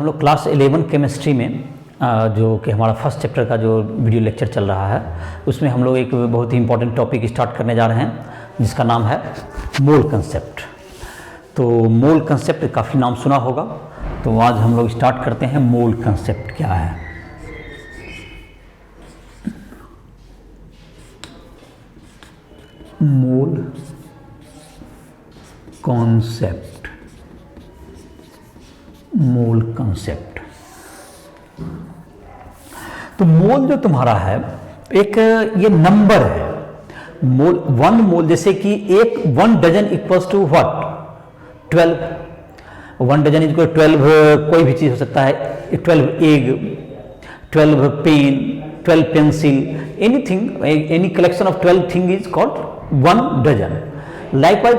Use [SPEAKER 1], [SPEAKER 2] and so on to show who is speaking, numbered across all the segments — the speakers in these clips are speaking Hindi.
[SPEAKER 1] हम लोग क्लास 11 केमिस्ट्री में जो कि हमारा फर्स्ट चैप्टर का जो वीडियो लेक्चर चल रहा है उसमें हम लोग एक बहुत ही इंपॉर्टेंट टॉपिक स्टार्ट करने जा रहे हैं जिसका नाम है मोल कंसेप्ट। तो मोल कंसेप्ट काफ़ी नाम सुना होगा, तो आज हम लोग स्टार्ट करते हैं मोल कंसेप्ट क्या है। मोल कॉन्सेप्ट, मोल कंसेप्ट। तो मोल जो तुम्हारा है एक ये नंबर है। मोल, वन मोल, जैसे कि एक 1 dozen equals to what 12। 1 dozen equal 12 कोई भी चीज हो सकता है, 12 egg, 12 pen, 12 pencil, anything, any collection of 12 thing is called 1 dozen. Likewise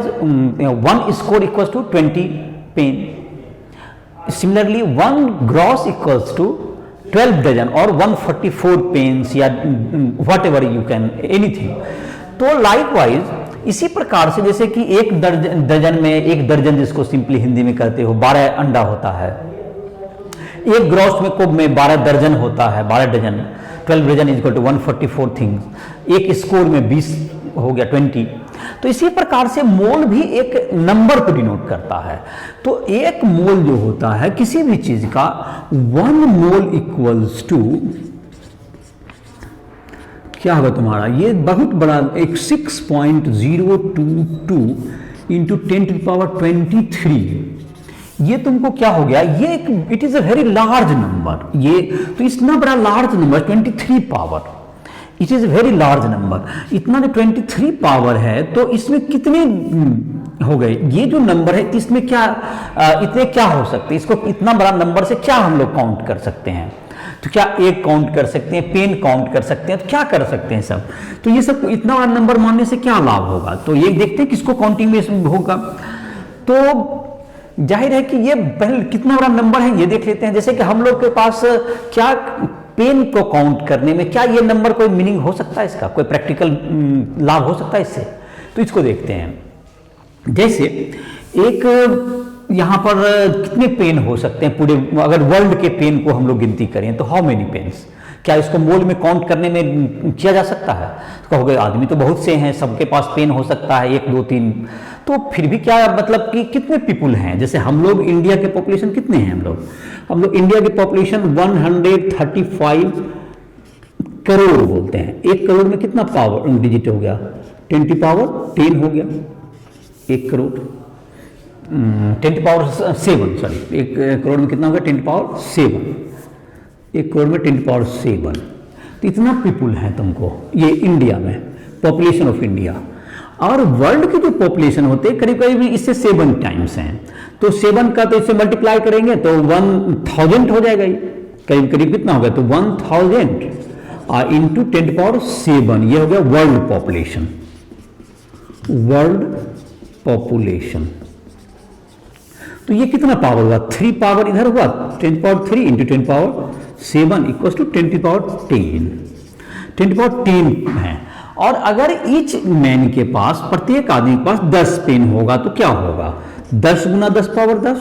[SPEAKER 1] 1 score equals to 20 pen. Similarly 1 gross equals to 12 dozen और 144 पेन्स या whatever you can anything. तो लाइकवाइज इसी प्रकार से जैसे कि एक दर्जन में, एक दर्जन जिसको सिंपली हिंदी में कहते हो 12 अंडा होता है। एक ग्रॉस में कुब में 12 दर्जन होता है, 12 dozen. 12 dozen is equal to 144 things. एक स्कोर में 20 हो गया 20। तो इसी प्रकार से मोल भी एक नंबर को डिनोट करता है। तो एक मोल जो होता है किसी भी चीज का, 1 मोल इक्वल्स टू क्या होगा तुम्हारा, ये बहुत बड़ा एक 6.022 इंटू 10⁻23। ये तुमको क्या हो गया, ये एक it is a very large number. ये तो इतना बड़ा large number 23 power, it is very large number. इतना जो 23 पावर है तो इसमें कितने हो गए, ये जो नंबर है इसमें क्या इतने क्या हो सकते हैं, इसको इतना बड़ा नंबर से क्या हम लोग काउंट कर सकते हैं। तो क्या एक काउंट कर सकते हैं, पेन काउंट कर सकते हैं, तो क्या कर सकते हैं सब। तो ये सब इतना बड़ा नंबर मानने से क्या लाभ होगा, तो ये देखते हैं किसको काउंटिंग में होगा। तो जाहिर है कि ये पहले कितना बड़ा नंबर है ये देख लेते हैं। जैसे कि हम लोग के पास क्या पेन को काउंट करने में क्या ये नंबर कोई मीनिंग हो सकता है, इसका कोई प्रैक्टिकल लाभ हो सकता है इससे। तो इसको देखते हैं। जैसे एक यहां पर कितने पेन हो सकते हैं पूरे, अगर वर्ल्ड के पेन को हम लोग गिनती करें तो हाउ मेनी पेन्स, क्या इसको मोल में काउंट करने में किया जा सकता है। तो कहोगे आदमी तो बहुत से हैं, सबके पास पेन हो सकता है 1 2 3। तो फिर भी क्या मतलब कि कितने पीपुल हैं, जैसे हम लोग इंडिया के पॉपुलेशन कितने हैं, हम लोग इंडिया की पॉपुलेशन 135 करोड़ बोलते हैं। 1 करोड़ में कितना पावर डिजिट हो गया, 10⁻10 हो गया 1 करोड़। 10⁻7, सॉरी 1 करोड़ में कितना हो गया 10⁻7। 1 करोड़ में 10⁻7। तो इतना पीपुल है तुमको ये इंडिया में, पॉपुलेशन ऑफ इंडिया। और वर्ल्ड की जो पॉपुलेशन होते हैं करीब करीब इससे 7 टाइम्स हैं। तो 7 का तो इससे मल्टीप्लाई करेंगे तो 1000 हो जाएगा। ये करीब करीब कितना होगा, तो 1000 इंटू 10⁻7, ये हो गया वर्ल्ड पॉपुलेशन। वर्ल्ड पॉपुलेशन तो ये कितना पावर हुआ, 3 पावर इधर हुआ, 10⁻3 इंटू 10⁻7 इक्वल टू 10⁻10। 10⁻10 है। और अगर ईच मैन के पास, प्रत्येक आदमी के पास 10 पेन होगा तो क्या होगा, 10 गुना 10⁻10।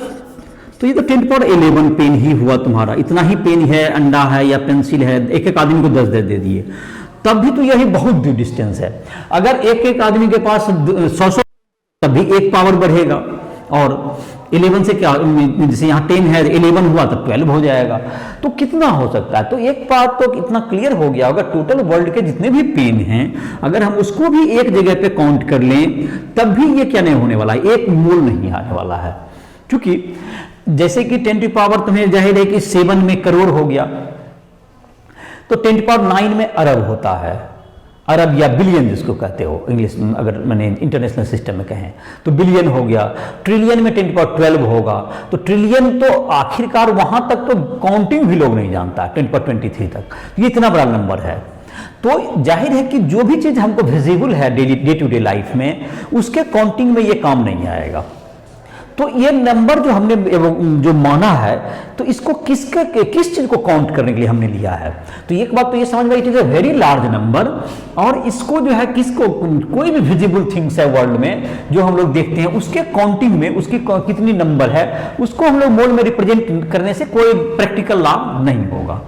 [SPEAKER 1] तो ये तो 10⁻11 पेन ही हुआ तुम्हारा। इतना ही पेन है, अंडा है या पेंसिल है, एक एक आदमी को 10 दे दिए, तब भी तो यही बहुत दूर डिस्टेंस है। अगर एक एक आदमी के पास 100 तब भी 1 पावर बढ़ेगा। और 11 से क्या, जैसे यहाँ 10 है, 11 हुआ तो 12 हो जाएगा। तो कितना हो सकता है। तो एक बात तो इतना क्लियर हो गया होगा, टोटल वर्ल्ड के जितने भी पेन हैं अगर हम उसको भी एक जगह पे काउंट कर लें तब भी ये क्या नहीं होने वाला है, 1 मोल नहीं आने वाला है। क्योंकि जैसे कि 10 पावर तुम्हें जाहिर है कि 7 में करोड़ हो गया, तो 10⁻9 में अरब होता है, अरब या बिलियन जिसको कहते हो इंग्लिश में, अगर मैंने इंटरनेशनल सिस्टम में कहें तो बिलियन हो गया। ट्रिलियन में 10⁻12 होगा। तो ट्रिलियन तो आखिरकार वहां तक तो काउंटिंग भी लोग नहीं जानता, 10⁻23 तक। ये इतना बड़ा नंबर है। तो जाहिर है कि जो भी चीज हमको विजिबल है डे टू डे लाइफ में, उसके काउंटिंग में ये काम नहीं आएगा। तो ये नंबर जो हमने जो माना है, तो इसको किस चीज को काउंट करने के लिए हमने लिया है। तो एक बात तो ये समझ में, it is a very large number, और इसको जो है किसको, कोई भी विजिबल थिंग्स है वर्ल्ड में जो हम लोग देखते हैं, उसके काउंटिंग में उसकी कितनी नंबर है, उसको हम लोग मोल में रिप्रेजेंट करने से कोई प्रैक्टिकल लाभ नहीं होगा।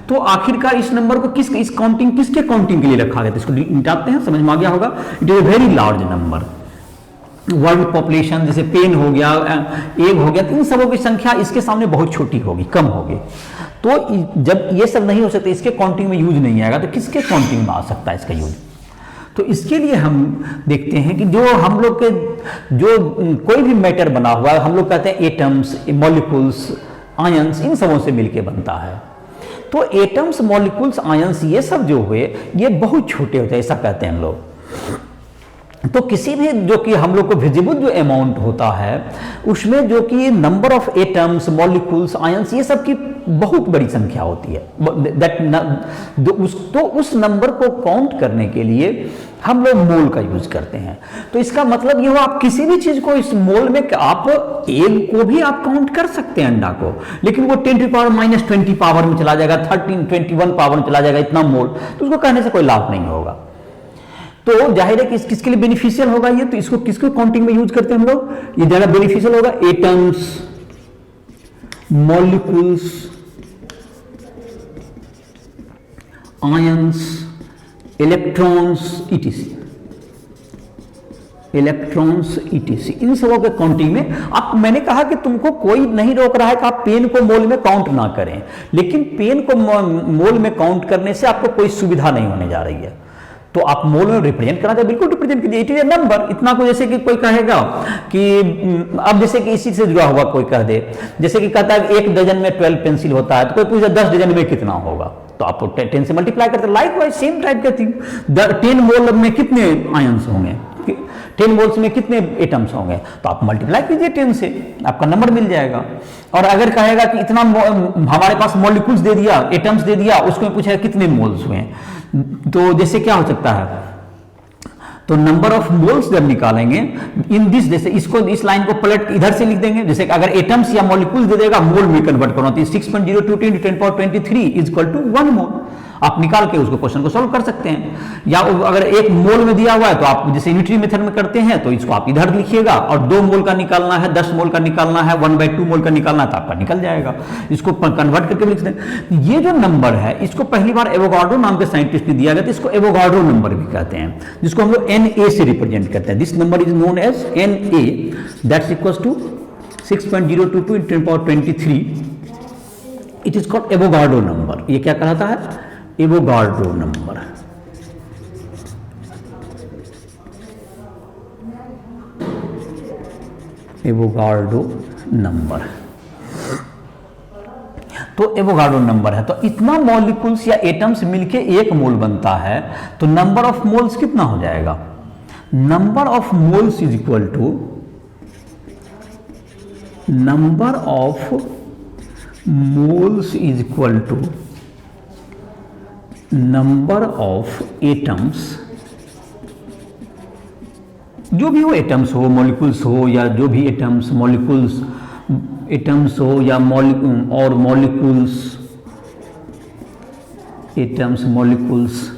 [SPEAKER 1] तो आखिरकार इस नंबर को इस काउंटिंग, किसके काउंटिंग के लिए रखा गया, तो इसको निकालते हैं, समझ में आ गया होगा। It is a very large number. World population जैसे पेन हो गया, एग हो गया, तो इन सबों की संख्या इसके सामने बहुत छोटी होगी, कम होगी। तो जब ये सब नहीं हो सकते, इसके काउंटिंग में यूज नहीं आएगा, तो किसके काउंटिंग में आ सकता है इसका यूज। तो इसके लिए हम देखते हैं कि जो हम लोग के जो कोई भी मैटर बना हुआ है, हम लोग कहते हैं एटम्स, मॉलिक्यूल्स, आयंस, इन सबों से मिलकर बनता है। तो एटम्स, मॉलिक्यूल्स, आयंस, ये सब जो हुए ये बहुत छोटे होते हैं, ऐसा कहते हैं हम लोग। तो किसी भी जो कि हम लोग को विजिबल जो अमाउंट होता है, उसमें जो कि number of atoms, molecules, ions, ये सब की बहुत बड़ी संख्या होती है। तो उस नंबर को काउंट करने के लिए हम लोग मोल का यूज करते हैं। तो इसका मतलब ये हो, आप किसी भी चीज को इस मोल में, आप एग को भी आप काउंट कर सकते हैं, अंडा को, लेकिन वो 10⁻⁻20 पावर में चला जाएगा, 13, 21 पावर में चला जाएगा, इतना मोल, तो उसको कहने से कोई लाभ नहीं होगा। तो जाहिर है कि किसके लिए बेनिफिशियल होगा ये, तो इसको किसको काउंटिंग में यूज करते हैं हम लोग, ये ज्यादा बेनिफिशियल होगा, atoms, molecules, ions, electrons, ETC, electrons, ETC, इन सबों के काउंटिंग में आप, मैंने कहा कि तुमको कोई नहीं रोक रहा है कि आप पेन को मोल में काउंट ना करें, लेकिन पेन को मोल में काउंट करने से आपको कोई सुविधा नहीं होने जा रही है। तो आप मोल में रिप्रेजेंट करना चाहिए, बिल्कुल रिप्रेजेंट कीजिए, इट इज ए नंबर। इतना को जैसे कि कोई कहेगा कि अब जैसे कि इसी से जुड़ा हुआ कोई कह दे, जैसे कि कहता है 1 डजन में 12 पेंसिल होता है, तो कोई पूछे 10 डजन में कितना होगा, तो आप 10 से मल्टीप्लाई करते हैं। लाइक वाइज सेम टाइप के थिंग, 10 मोल में कितने आयंस होंगे, 10 मोल्स में कितने एटम्स होंगे, तो आप मल्टीप्लाई कीजिए 10 से, आपका नंबर मिल जाएगा। और अगर कहेगा कि इतना हमारे पास मॉलिक्यूल्स दे दिया, एटम्स दे दिया, उसमें पूछेगा कितने मोल्स हुए, तो जैसे क्या हो सकता है, तो नंबर ऑफ मोल्स जब निकालेंगे इन दिस, जैसे इसको, इस लाइन को पलट इधर से लिख देंगे, जैसे अगर एटम्स या मॉलिक्यूल्स दे देगा, मोल में कन्वर्ट करना, तो 6.02 × 10⁻23 इज इक्वल टू 1 मोल। आप निकाल के उसको क्वेश्चन को सॉल्व कर सकते हैं। या अगर 1 मोल में दिया हुआ है, तो आप जैसे यूनिटरी मेथड में करते हैं, तो इसको आप इधर लिखिएगा, और 2 मोल का निकालना है, 10 मोल का निकालना है, 1/2 मोल का निकालना है, तो आपका निकल जाएगा। इसको कन्वर्ट करके लिख दें। ये जो नंबर है, इसको पहली बार एवोगाड्रो नाम के साइंटिस्ट ने दिया गया, तो इसको एवोगाड्रो नंबर भी कहते हैं, जिसको हम लोग NA से रिप्रेजेंट करते हैं। This number is known as NA, that's equals to 6.022 × 10⁻23। It is called Avogadro number. ये क्या कहलाता है, एवोगाड्रो नंबर। एवोगाड्रो नंबर, तो एवोगाड्रो नंबर है। तो इतना मॉलिक्यूल्स या एटम्स मिलके 1 मोल बनता है, तो नंबर ऑफ मोल्स कितना हो जाएगा, number of moles is equal to number of moles is equal to number of atoms, जो भी हो, एटम्स हो, मॉलिक्यूल्स हो, या जो भी एटम्स, मॉलिक्यूल्स, एटम्स हो या मॉलिक्यूल्स, एटम्स, मॉलिक्यूल्स,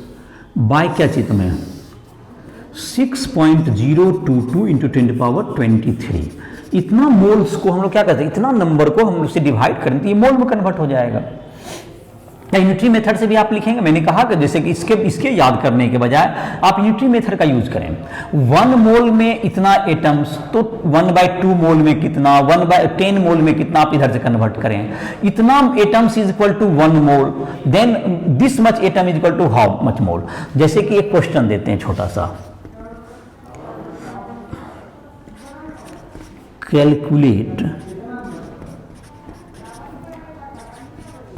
[SPEAKER 1] बाय क्या चित में 6.022 × 10⁻23। इतना मोल्स को हम लोग क्या कहते हैं, इतना नंबर को हम उससे डिवाइड करें तो ये मोल में कन्वर्ट हो जाएगा। यूनिटरी मेथड से भी आप लिखेंगे, मैंने कहा कि जैसे कि इसके याद करने के बजाय आप यूनिटरी मेथड का यूज करें। 1 मोल में इतना एटम्स, तो 1/2 मोल में कितना, 1/10 मोल में कितना, आप इधर से कन्वर्ट करें। इतना atoms is equal to 1 mole, then this much atom is equal to how much mole. जैसे कि एक क्वेश्चन देते हैं छोटा सा, calculate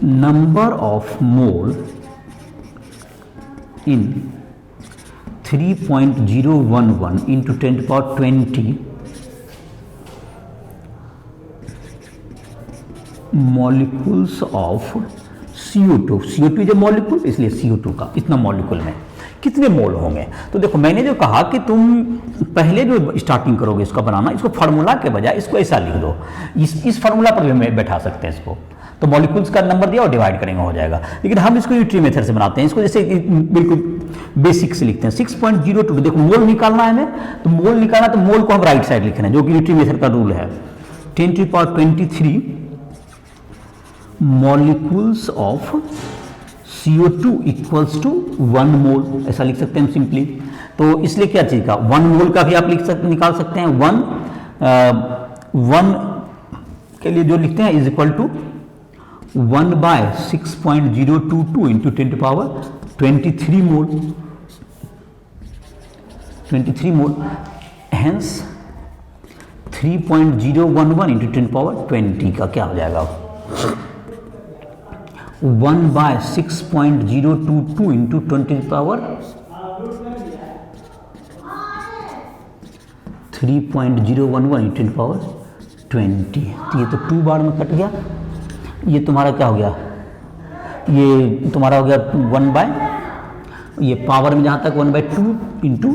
[SPEAKER 1] number of mole in 3.011 into 10⁻20 molecules of CO2। CO2 जो मॉलिक्यूल, इसलिए CO2 का इतना मॉलिक्यूल में कितने मोल होंगे। तो देखो मैंने जो कहा कि तुम पहले जो स्टार्टिंग करोगे इसका बनाना, इसको फार्मूला के बजाय इसको ऐसा लिख दो, इस फार्मूला पर भी बैठा सकते हैं इसको। तो मॉलिक्यूल्स का नंबर दिया और डिवाइड करेंगे हो जाएगा। लेकिन हम इसको यूनिटरी मेथड से बनाते हैं, इसको जैसे बिल्कुल बेसिक से लिखते हैं 6.02। देखो मोल निकालना है हमें, तो मोल निकालना तो मोल को हम राइट साइड लिख रहे हैं, जो कि यूनिटरी मेथड का रूल है। 10⁻23 molecules of CO2 equals to 1 mole, ऐसा लिख सकते हैं हम सिंपली। तो इसलिए क्या चीज का 1 मोल का भी आप निकाल सकते हैं। 1 के लिए जो लिखते हैं is equal to 1/6.022 into 10⁻23 mole, 23 mole, hence 3.011 into 10⁻20 का क्या हो जाएगा 1/6.022 इंटू 3.011 इंटू 10⁻20। तो ये तो 2 बार में कट गया, ये तुम्हारा क्या हो गया, ये तुम्हारा हो गया 1/, ये पावर में जहाँ तक 1/2 इंटू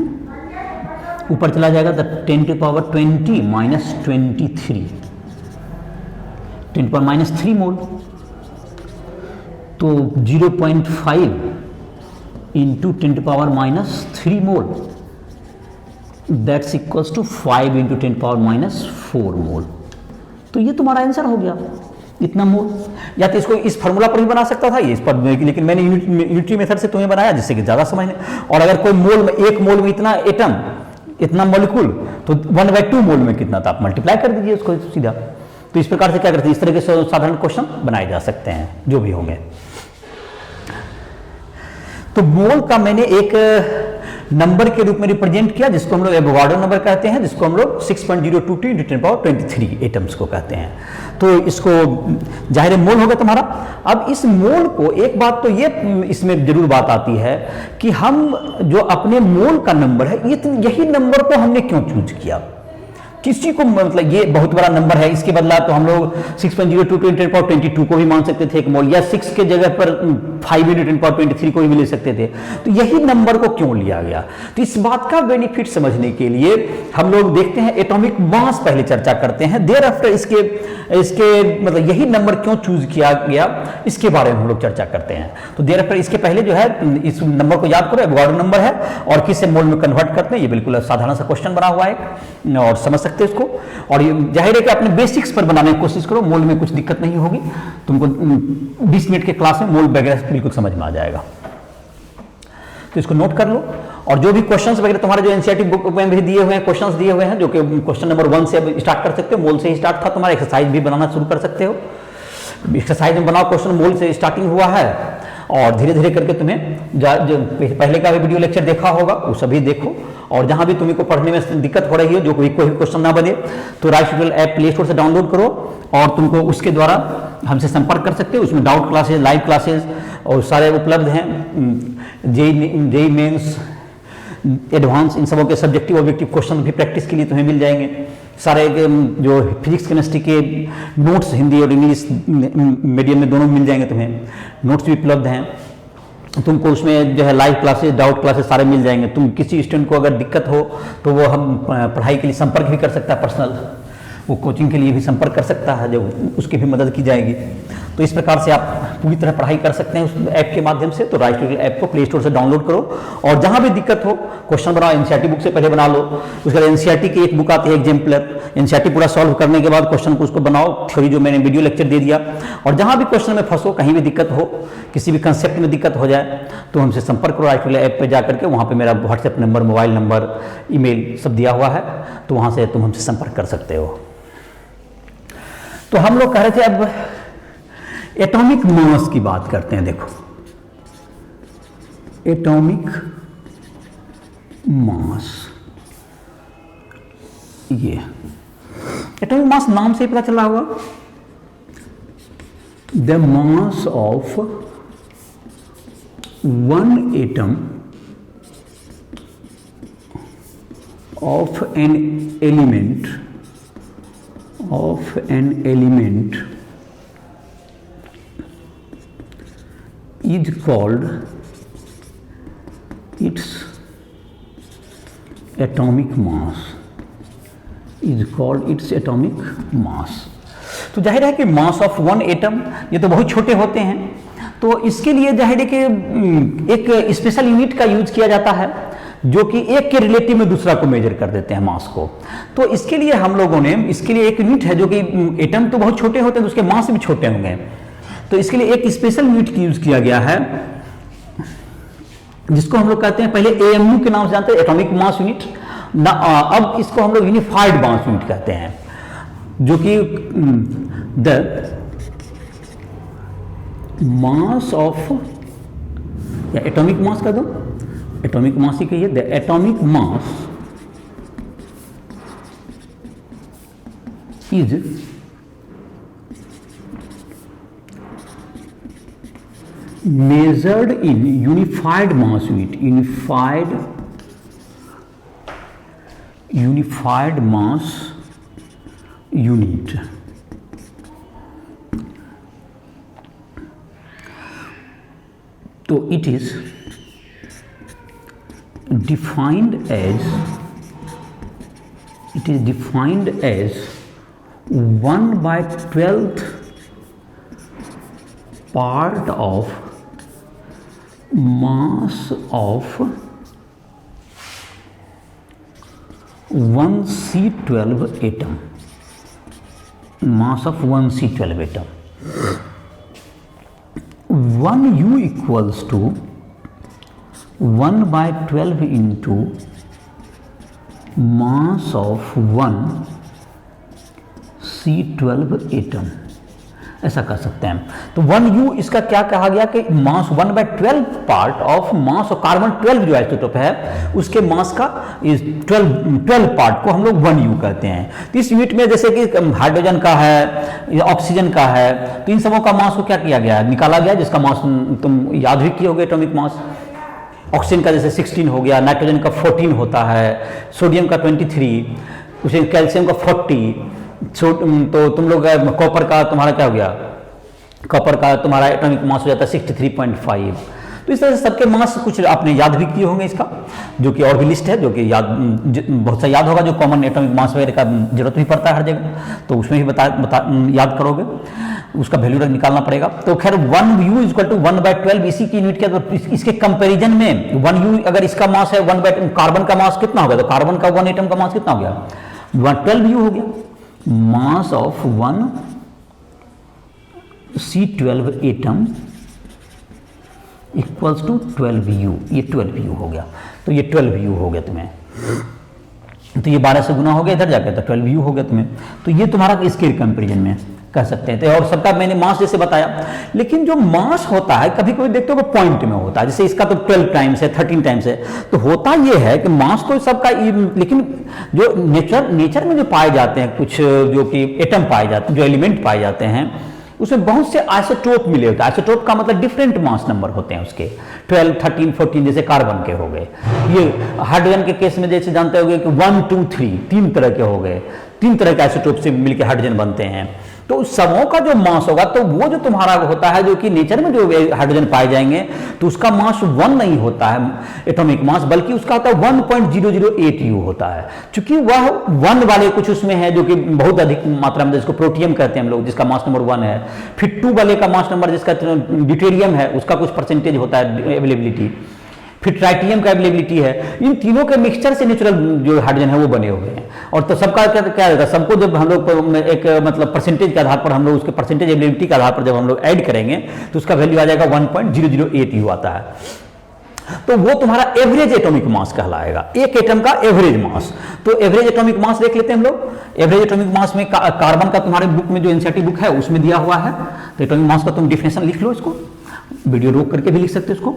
[SPEAKER 1] ऊपर चला जाएगा तो 10⁻20 माइनस 23, 10⁻³ मोल। तो 0.5 into 10⁻³ mole, that's equals to 5 into 10⁻⁴ mole. तो ये तुम्हारा आंसर हो गया, इतना मोल। या तो इसको इस फार्मूला पर भी बना सकता था ये इस पर, लेकिन मैंने यूनिटरी मेथड से तुम्हें बनाया जिससे कि ज़्यादा समझ लें। और अगर कोई मोल में, एक मोल में इतना एटम, इतना मॉलिक्यूल, तो 1/2 मोल में कितना था आप मल्टीप्लाई कर दीजिए उसको सीधा। तो इस प्रकार से क्या करते हैं, इस तरह के साधारण क्वेश्चन बनाए जा सकते हैं जो भी होंगे। तो मोल का मैंने एक नंबर के रूप में रिप्रेजेंट किया जिसको हम लोग एवोगाड्रो नंबर कहते हैं, जिसको हम लोग 6.022 इंटू 10⁻23 एटम्स को कहते हैं। तो इसको जाहिर मोल होगा तुम्हारा। अब इस मोल को एक बात तो ये इसमें जरूर बात आती है कि हम जो अपने मोल का नंबर है, यही नंबर को हमने क्यों चूज किया। किसी को मतलब ये बहुत बड़ा नंबर है, इसके बदला तो हम लोग 6.022 इंटू 10⁻22 को भी मान सकते थे एक मोल, या 6 के जगह पर 5 इंटू 10⁻23 को भी ले सकते थे। तो यही नंबर को क्यों लिया गया, तो इस बात का बेनिफिट समझने के लिए हम लोग देखते हैं एटॉमिक मास पहले चर्चा करते हैं, देयर आफ्टर इसके मतलब यही नंबर क्यों चूज किया गया इसके बारे में हम लोग चर्चा करते हैं। तो देयर आफ्टर इसके पहले जो है इस नंबर को याद करो, एवोगाड्रो नंबर है और किससे मोल में कन्वर्ट करते हैं, ये बिल्कुल साधारण सा क्वेश्चन बना हुआ है और समझ सकते हैं इसको। और जाहिर है कि अपने बेसिक्स पर बनाने की कोशिश करो, मोल में कुछ दिक्कत नहीं होगी तुमको। 20 मिनट के क्लास में मोल वगैरह बिल्कुल समझ में आ जाएगा। तो इसको नोट कर लो। और जो भी क्वेश्चंस वगैरह तुम्हारे जो एनसीईआरटी बुक में भी दिए हुए हैं, क्वेश्चंस दिए हुए हैं, जो कि क्वेश्चन नंबर 1 से अब स्टार्ट कर सकते हो, मोल से ही स्टार्ट था तुम्हारा। एक्सरसाइज भी बनाना शुरू कर सकते हो, एक्सरसाइज में बनाओ, क्वेश्चन मोल से स्टार्टिंग हुआ है और धीरे धीरे करके तुम्हें जो पहले का भी वीडियो लेक्चर देखा होगा वो सभी देखो। और जहां भी तुम्हें को पढ़ने में दिक्कत हो रही है, जो कोई क्वेश्चन ना बने, तो rice tutorial app play store से डाउनलोड करो और तुमको उसके द्वारा हमसे संपर्क कर सकते हो। उसमें डाउट क्लासेस, लाइव क्लासेस और सारे उपलब्ध हैं। जेईई मेंस, एडवांस, इन सबों के सब्जेक्टिव ऑब्जेक्टिव क्वेश्चन भी प्रैक्टिस के लिए तुम्हें मिल जाएंगे। सारे जो फिजिक्स केमिस्ट्री के नोट्स हिंदी और इंग्लिश मीडियम में दोनों मिल जाएंगे, तुम्हें नोट्स भी उपलब्ध हैं। तुमको उसमें जो है लाइव क्लासेस, डाउट क्लासेस सारे मिल जाएंगे। तुम किसी स्टूडेंट को अगर दिक्कत हो तो वो हम पढ़ाई के लिए संपर्क भी कर सकता है, पर्सनल वो कोचिंग के लिए भी संपर्क कर सकता है, जो उसकी भी मदद की जाएगी। तो इस प्रकार से आप पूरी तरह पढ़ाई कर सकते हैं उस ऐप के माध्यम से। तो राइस ट्यूटोरियल ऐप को प्ले स्टोर से डाउनलोड करो और जहां भी दिक्कत हो क्वेश्चन बनाओ, एनसीईआरटी बुक से पहले बना लो। उसके बाद एनसीईआरटी की एक बुक आती है एग्जाम्पलर, एनसीईआरटी पूरा सॉल्व करने के बाद क्वेश्चन को उसको बनाओ, थ्योरी जो मैंने वीडियो लेक्चर दे दिया। और जहां भी क्वेश्चन में फंसो, कहीं भी दिक्कत हो, किसी भी कंसेप्ट में दिक्कत हो जाए, तो हमसे संपर्क करो। राइस ट्यूटोरियल ऐप पर जाकर के वहाँ पर मेरा WhatsApp number, mobile number, email सब दिया हुआ है, तो वहाँ से तुम हमसे संपर्क कर सकते हो। तो हम लोग कह रहे थे अब एटॉमिक मास की बात करते हैं। देखो एटॉमिक मास, ये एटॉमिक मास नाम से ही पता चला होगा, the mass of one atom of an element is called its atomic mass is called its atomic mass। तो जाहिर है कि मास ऑफ वन एटम ये तो बहुत छोटे होते हैं, तो इसके लिए जाहिर है कि एक स्पेशल यूनिट का यूज किया जाता है जो कि एक के रिलेटिव में दूसरा को मेजर कर देते हैं मास को। तो इसके लिए हम लोगों ने इसके लिए एक यूनिट है जो कि एटम तो बहुत छोटे होते हैं तो उसके मास भी छोटे होंगे, तो इसके लिए एक स्पेशल यूनिट की यूज किया गया है जिसको हम लोग कहते हैं, पहले AMU के नाम से जानते हैं, एटॉमिक मास यूनिट। अब इसको हम लोग यूनिफाइड मास यूनिट कहते हैं, जो कि द मास ऑफ, या एटॉमिक मास का दो, एटॉमिक मास ही कहिए, the atomic mass is measured in unified mass unit, unified mass unit। तो it is defined as 1/12th part of mass of 1C12 atom, mass of 1C12 atom। 1U equals to 1/12 into mass of 1C12 atom, ऐसा कर सकते हैं। तो 1U इसका क्या कहा गया कि मास 1/12 part of mass of carbon 12 जो आइसोटोप है उसके मास का इस 12 पार्ट को हम लोग 1U कहते हैं। तो इस यूनिट में जैसे कि हाइड्रोजन का है, ऑक्सीजन का है, तो इन सबों का मास को क्या किया गया, निकाला गया, जिसका मास तुम याद भी किए होगे, एटॉमिक मास। ऑक्सीजन का जैसे 16 हो गया, नाइट्रोजन का 14 होता है, सोडियम का 23, उसे कैल्शियम का 40, तो तुम लोग कॉपर का तुम्हारा क्या हो गया, कॉपर का तुम्हारा एटॉमिक मास हो जाता है 63.5। तो इस तरह से सबके मास कुछ आपने याद भी किए होंगे इसका, जो कि और भी लिस्ट है जो कि बहुत सा याद होगा, जो कॉमन एटॉमिक मास वगैरह का जरूरत भी पड़ता है हर जगह, तो उसमें भी याद करोगे, उसका वैल्यू निकालना पड़ेगा। तो खैर 1U इक्वल टू 1/12 इसी की यूनिट के, तो इसके कंपैरिजन में 1U अगर इसका मास है 1/, कार्बन का मास कितना हो गया, तो कार्बन का 1 एटम का मास कितना हो गया, 12U हो गया। Mass of 1C12 atom equals to 12U, ये 12U हो गया, तो ये 12U हो गया तुम्हें, तो ये 12 से गुना हो गया इधर जाकर, तो 12U हो गया तुम्हें। तो ये तुम्हारा इसके कंपेरिजन में कह सकते हैं। तो और सबका मैंने मास जैसे बताया, लेकिन जो मास होता है कभी कभी देखते हो पॉइंट में होता है, जैसे इसका तो 12 टाइम्स है, 13 टाइम्स है, तो होता ये है कि मास तो सबका, लेकिन जो नेचर में जो पाए जाते हैं कुछ जो कि एटम पाए जाते हैं, जो एलिमेंट पाए जाते हैं, उसमें बहुत से आइसोटोप मिले होते हैं। आइसोटोप का मतलब डिफरेंट मास नंबर होते हैं उसके, 12, 13, 14 जैसे कार्बन के हो गए। ये हाइड्रोजन के केस में जैसे जानते होंगे कि 1, 2, 3 तीन तरह के हो गए, 3 तरह के आइसोटोप से मिलकर हाइड्रोजन बनते हैं। तो उस सबों का जो मास होगा, तो वो जो तुम्हारा होता है, जो कि नेचर में जो हाइड्रोजन पाए जाएंगे, तो उसका मास 1 नहीं होता है एटॉमिक मास, बल्कि उसका होता है 1.008U होता है। चूंकि वह 1 वाले कुछ उसमें है जो कि बहुत अधिक मात्रा में, जिसको प्रोटियम कहते हैं हम लोग, जिसका मास नंबर 1 है। फिर 2 वाले का मास नंबर जिसका ड्यूटेरियम है, उसका कुछ परसेंटेज होता है अवेलेबिलिटी। फिर ट्राइटियम का अवेलेबिलिटी है। इन तीनों के मिक्सचर से नेचुरल जो हाइड्रोजन है वो बने हुए हैं। और तो सबका क्या रहता है, सबको जब हम लोग एक मतलब परसेंटेज के आधार पर, हम लोग उसके परसेंटेज एबिलिटी के आधार पर जब हम लोग ऐड करेंगे, तो उसका वैल्यू आ जाएगा 1.008U आता है। तो वो तुम्हारा एवरेज एटॉमिक मास कहलाएगा, एक एटम का एवरेज मास। तो एवरेज एटॉमिक मास देख लेते हैं हम लोग। एवरेज एटॉमिक मास में कार्बन का तुम्हारे बुक में जो एनसीईआरटी बुक है उसमें दिया हुआ है। तो एटॉमिक मास का तुम डिफिनेशन लिख लो, इसको वीडियो रोक करके भी लिख सकते हो इसको।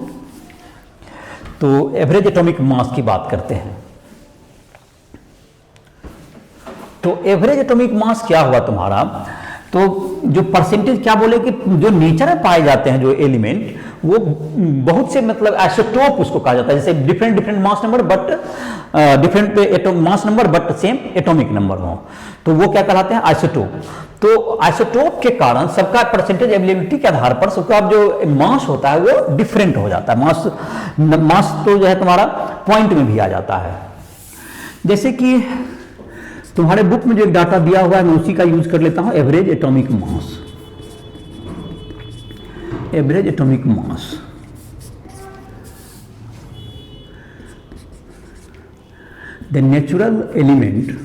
[SPEAKER 1] तो एवरेज एटॉमिक मास की बात करते हैं। तो एवरेज एटॉमिक मास क्या हुआ तुम्हारा, तो जो परसेंटेज क्या बोले कि जो नेचर में पाए जाते हैं जो एलिमेंट, वो बहुत से मतलब आइसोटोप उसको कहा जाता है, जैसे different different mass number but different mass number but same atomic number हो, तो वो क्या कहलाते हैं, आइसोटोप। तो आइसोटोप के कारण सबका परसेंटेज अवेलेबिलिटी के आधार पर सबका जो मास होता है वो डिफरेंट हो जाता है। मास तो जो है तुम्हारा पॉइंट में भी आ जाता है। जैसे कि तुम्हारे बुक में जो एक डाटा दिया हुआ है मैं उसी का यूज कर लेता हूं, average atomic mass. Average atomic mass, the natural element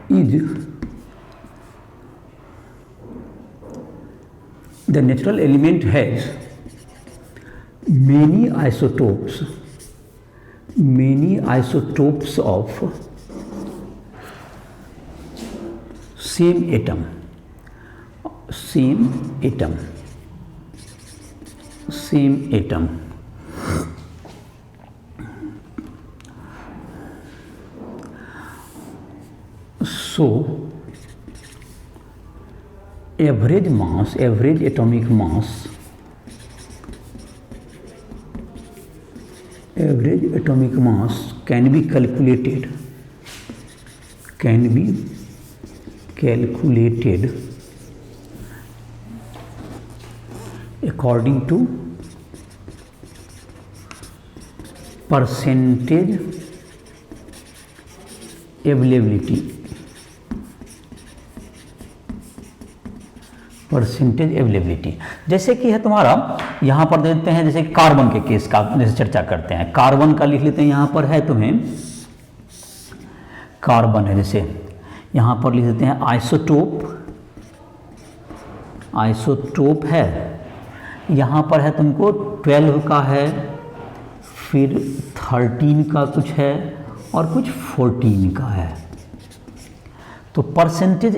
[SPEAKER 1] is the natural element has many isotopes of same atom. So average atomic mass can be calculated according to percentage availability। जैसे कि है तुम्हारा यहां पर देते हैं, जैसे कार्बन के केस का जैसे चर्चा करते हैं, कार्बन का लिख लेते हैं, यहां पर है तुम्हें कार्बन है, जैसे यहां पर लिख देते हैं आइसोटोप है, यहां पर है तुमको 12 का है, फिर 13 का कुछ है और कुछ 14 का है। तो परसेंटेज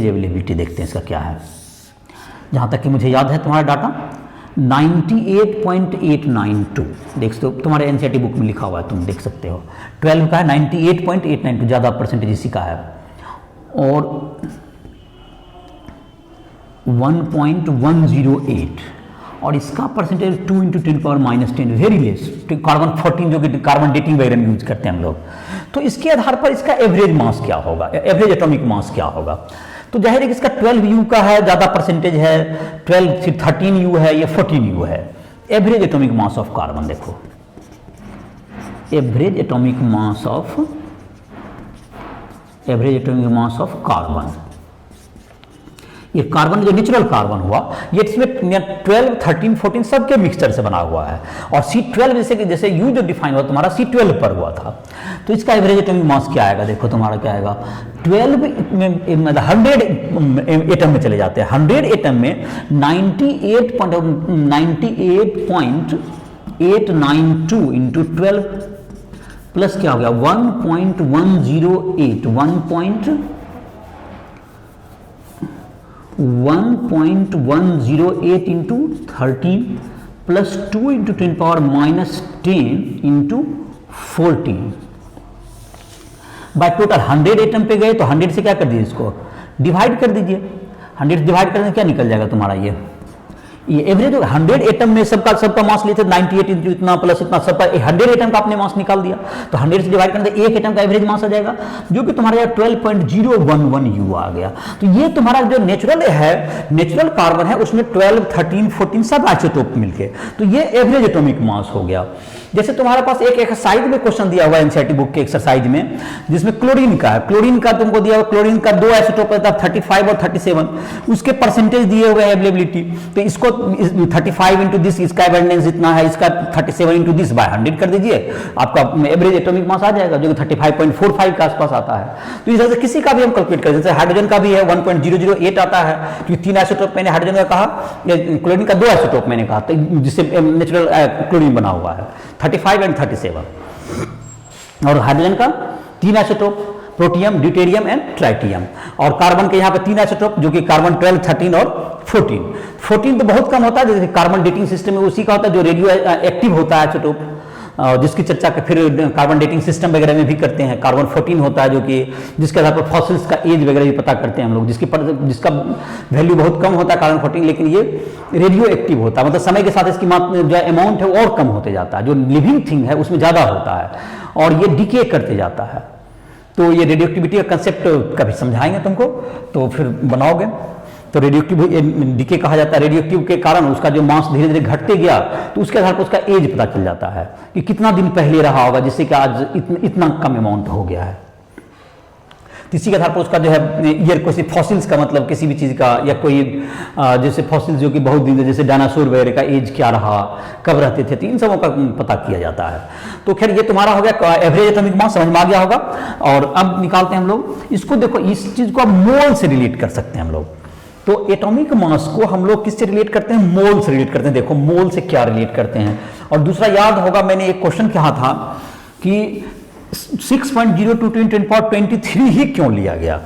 [SPEAKER 1] अवेलेबिलिटी देखते हैं इसका क्या है। जहां तक कि मुझे याद है तुम्हारा डाटा 98.892 देख सकते हो, तुम्हारे एनसीईआरटी बुक में लिखा हुआ है, तुम देख सकते हो। 12 का है 98.892, ज़्यादा परसेंटेज इसी का है। और 1.108 और इसका परसेंटेज 2 × 10⁻⁻10, वेरी लेस। कार्बन 14 जो कि कार्बन डेटिंग वगैरह में यूज करते हैं हम लोग। तो इसके आधार पर इसका एवरेज मास क्या होगा, एवरेज एटॉमिक मास क्या होगा। तो जाहिर है कि इसका 12U का है, ज़्यादा परसेंटेज है, 12 फिर 13U है, या 14U है। Average atomic mass of carbon देखो, average atomic mass of carbon, ये कार्बन जो नेचुरल कार्बन हुआ, ये इसमें 12, 13, 14 सबके मिक्सचर से बना हुआ है। और C12 जैसे U जो डिफाइन हुआ तुम्हारा C12 पर हुआ था, तो इसका एवरेज एटॉमिक मास क्या आएगा, देखो तुम्हारा क्या आएगा। 12 में 100 एटम में चले जाते हैं, 100 एटम में 98.892 इंटू 12 प्लस क्या हो गया 1.108 into 13 plus 2 into 10⁻⁻10 into 14 by total 100 atom पे गए तो 100 से क्या कर दीजिए, इसको डिवाइड कर दीजिए। 100 डिवाइड करने से क्या निकल जाएगा तुम्हारा, ये एवरेज 100 एटम में सबका मास लेते 98 इंटू इतना प्लस इतना, सबका 100 एटम का आपने मास निकाल दिया, तो 100 से डिवाइड करने से एक एटम का एवरेज मास आ जाएगा, जो कि तुम्हारा 12.011U आ गया। तो ये तुम्हारा जो नेचुरल कार्बन है उसमें 12, 13, 14 सब आइसोटोप मिलके, तो ये एवरेज एटॉमिक मास हो गया। जैसे तुम्हारे पास एक एक्सरसाइज में क्वेश्चन दिया हुआ है एनसीईआरटी बुक के एक्सरसाइज में, जिसमें क्लोरीन का है, क्लोरीन का तुमको दिया हुआ, क्लोरीन का 2 आइसोटोप है 35 और 37, उसके परसेंटेज दिए हुए हैं अवेलेबिलिटी। तो इसको 35 इंटू दिस, इसका एवेंडेंस इतना है, इसका 37 इंटू दिस बाय 100 कर दीजिए, आपका एवरेज एटॉमिक मास आ जाएगा, जो कि 35.45 के आसपास आता है। तो इस तरह से किसी का भी हम कैलकुलेट करें, जैसे हाइड्रोजन का भी है 1.008 आता है, क्योंकि 3 आइसोटोप मैंने हाइड्रोजन का कहा, क्लोरीन का 2 आइसोटोप मैंने कहा, तो जिससे नेचुरल क्लोरीन बना हुआ है 35 एंड 37, और हाइड्रोजन का 3 isotope protium, deuterium and tritium. और कार्बन के यहाँ पे 3 आइसोटोप जो कि कार्बन 12, 13 और 14। 14 तो बहुत कम होता है, जैसे कार्बन डेटिंग सिस्टम में उसी का होता है जो रेडियो एक्टिव होता है आइसोटोप, जिसकी चर्चा फिर कार्बन डेटिंग सिस्टम वगैरह में भी करते हैं। कार्बन 14 होता है जो कि जिसके आधार पर फॉसिल्स का एज वगैरह भी पता करते हैं हम लोग, जिसका वैल्यू बहुत कम होता है कार्बन 14, लेकिन ये रेडियो एक्टिव होता है, मतलब समय के साथ इसकी जो अमाउंट है वो और कम होते जाता है। जो लिविंग थिंग है उसमें ज़्यादा होता है और ये डिके करते जाता है। तो ये रेडियो एक्टिविटी का कंसेप्ट कभी समझाएंगे तुमको, तो फिर बनाओगे। तो रेडियो एक्टिव डीके कहा जाता है, रेडियो एक्टिव के कारण उसका जो मास धीरे धीरे घटते गया, तो उसके आधार पर उसका एज पता चल जाता है कि कितना दिन पहले रहा होगा, जिससे कि आज इतना कम अमाउंट हो गया है। तो इसी के आधार पर उसका जो है ईयर, कोई फॉसिल्स का मतलब किसी भी चीज़ का, या कोई जैसे फॉसिल्स जो कि बहुत दिन, जैसे डायनासोर वगैरह का एज क्या रहा, कब रहते थे, तो इन सबों का पता किया जाता है। तो खैर ये तुम्हारा हो गया एवरेज एटॉमिक मास, समझ में आ गया होगा। और अब निकालते हैं हम लोग इसको, देखो इस चीज़ को अब मोल से रिलेट कर सकते हैं हम लोग। तो एटॉमिक मास को हम लोग किससे रिलेट करते हैं? मोल से रिलेट करते हैं। देखो मोल से क्या रिलेट करते हैं। और दूसरा याद होगा, मैंने एक क्वेश्चन कहा था कि 6.02 × 10⁻23 ही क्यों लिया गया।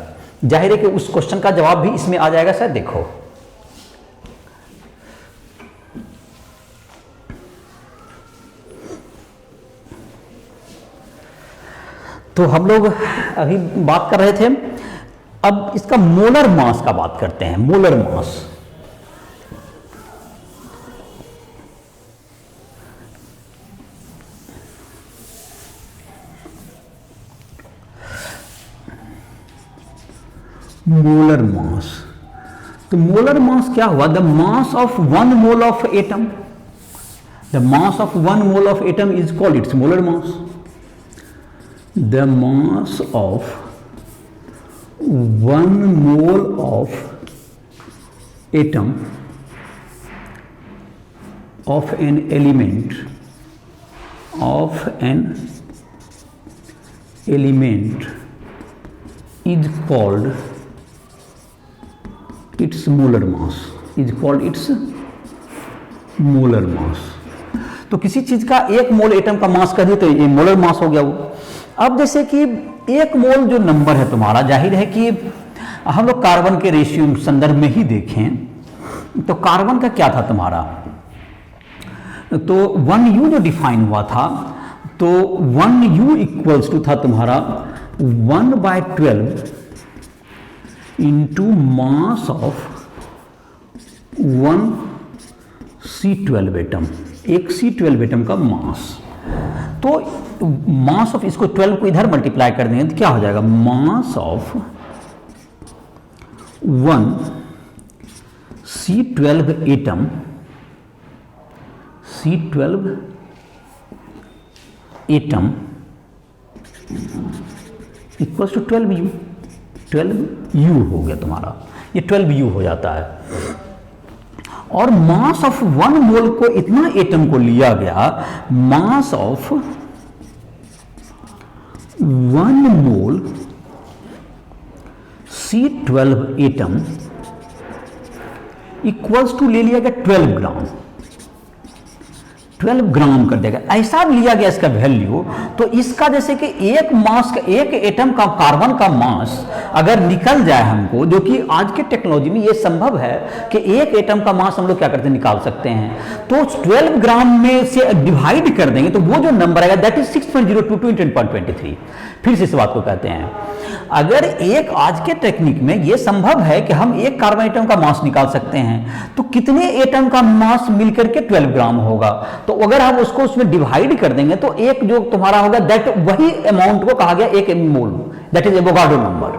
[SPEAKER 1] जाहिर है कि उस क्वेश्चन का जवाब भी इसमें आ जाएगा शायद। देखो तो हम लोग अभी बात कर रहे थे, अब इसका मोलर मास का बात करते हैं। Molar mass, molar mass. तो मोलर मास क्या हुआ? The mass of 1 mole of atom, the mass of 1 mole of atom is called its molar mass. The mass of 1 mole of atom of an element is called its molar mass, is called its molar mass। तो किसी चीज का 1 मोल एटम का मास कर दिए तो ये मोलर मास हो गया वो। अब जैसे कि 1 मोल जो नंबर है तुम्हारा, जाहिर है कि हम लोग कार्बन के रेशियो संदर्भ में ही देखें तो कार्बन का क्या था तुम्हारा, तो 1U जो डिफाइन हुआ था, तो 1U इक्वल्स टू था तुम्हारा 1/12 into mass of 1 C12 atom, एक C12 एटम का मास। तो मास ऑफ, इसको 12 को इधर मल्टीप्लाई कर देंगे तो क्या हो जाएगा? Mass of 1 C12 atom, C12 atom equals to 12U। 12U हो गया तुम्हारा, ये 12U हो जाता है। और मास ऑफ 1 मोल को, इतना एटम को लिया गया, mass of 1 mole C12 atom equals to ले लिया गया 12 ग्राम, 12 ग्राम कर देगा, ऐसा लिया गया इसका वैल्यू। तो इसका जैसे कि एक मास का, एक एटम का कार्बन का मास अगर निकल जाए हमको, जो कि आज के टेक्नोलॉजी में ये संभव है कि एक एटम का मास हम लोग क्या करते हैं, निकाल सकते हैं। तो 12 ग्राम में से डिवाइड कर देंगे तो वो जो नंबर आएगा दैट इज 6.022 × 10⁻23। फिर से इस बात को कहते हैं, अगर एक आज के टेक्निक में ये संभव है कि हम एक कार्बन एटम का मास निकाल सकते हैं, तो कितने एटम का मास मिलकर के 12 ग्राम होगा। तो अगर हम उसको उसमें डिवाइड कर देंगे तो एक जो तुम्हारा होगा दैट, वही अमाउंट को कहा गया 1 मोल, दैट इज एवोगाड्रो नंबर।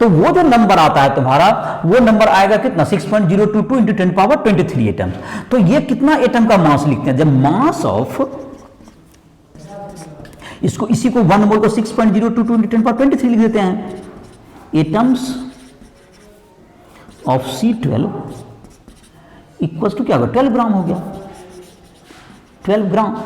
[SPEAKER 1] तो वो जो नंबर आता है तुम्हारा, वो नंबर आएगा कितना? 6.022 × 10⁻23 एटम्स। तो ये कितना एटम का मास लिखते हैं? जब मास ऑफ, इसको, इसी को 1 मोल को 6.022 × 10⁻23 लिख देते हैं, atoms of C12 equals to क्या होगा? 12 ग्राम हो गया, 12 ग्राम।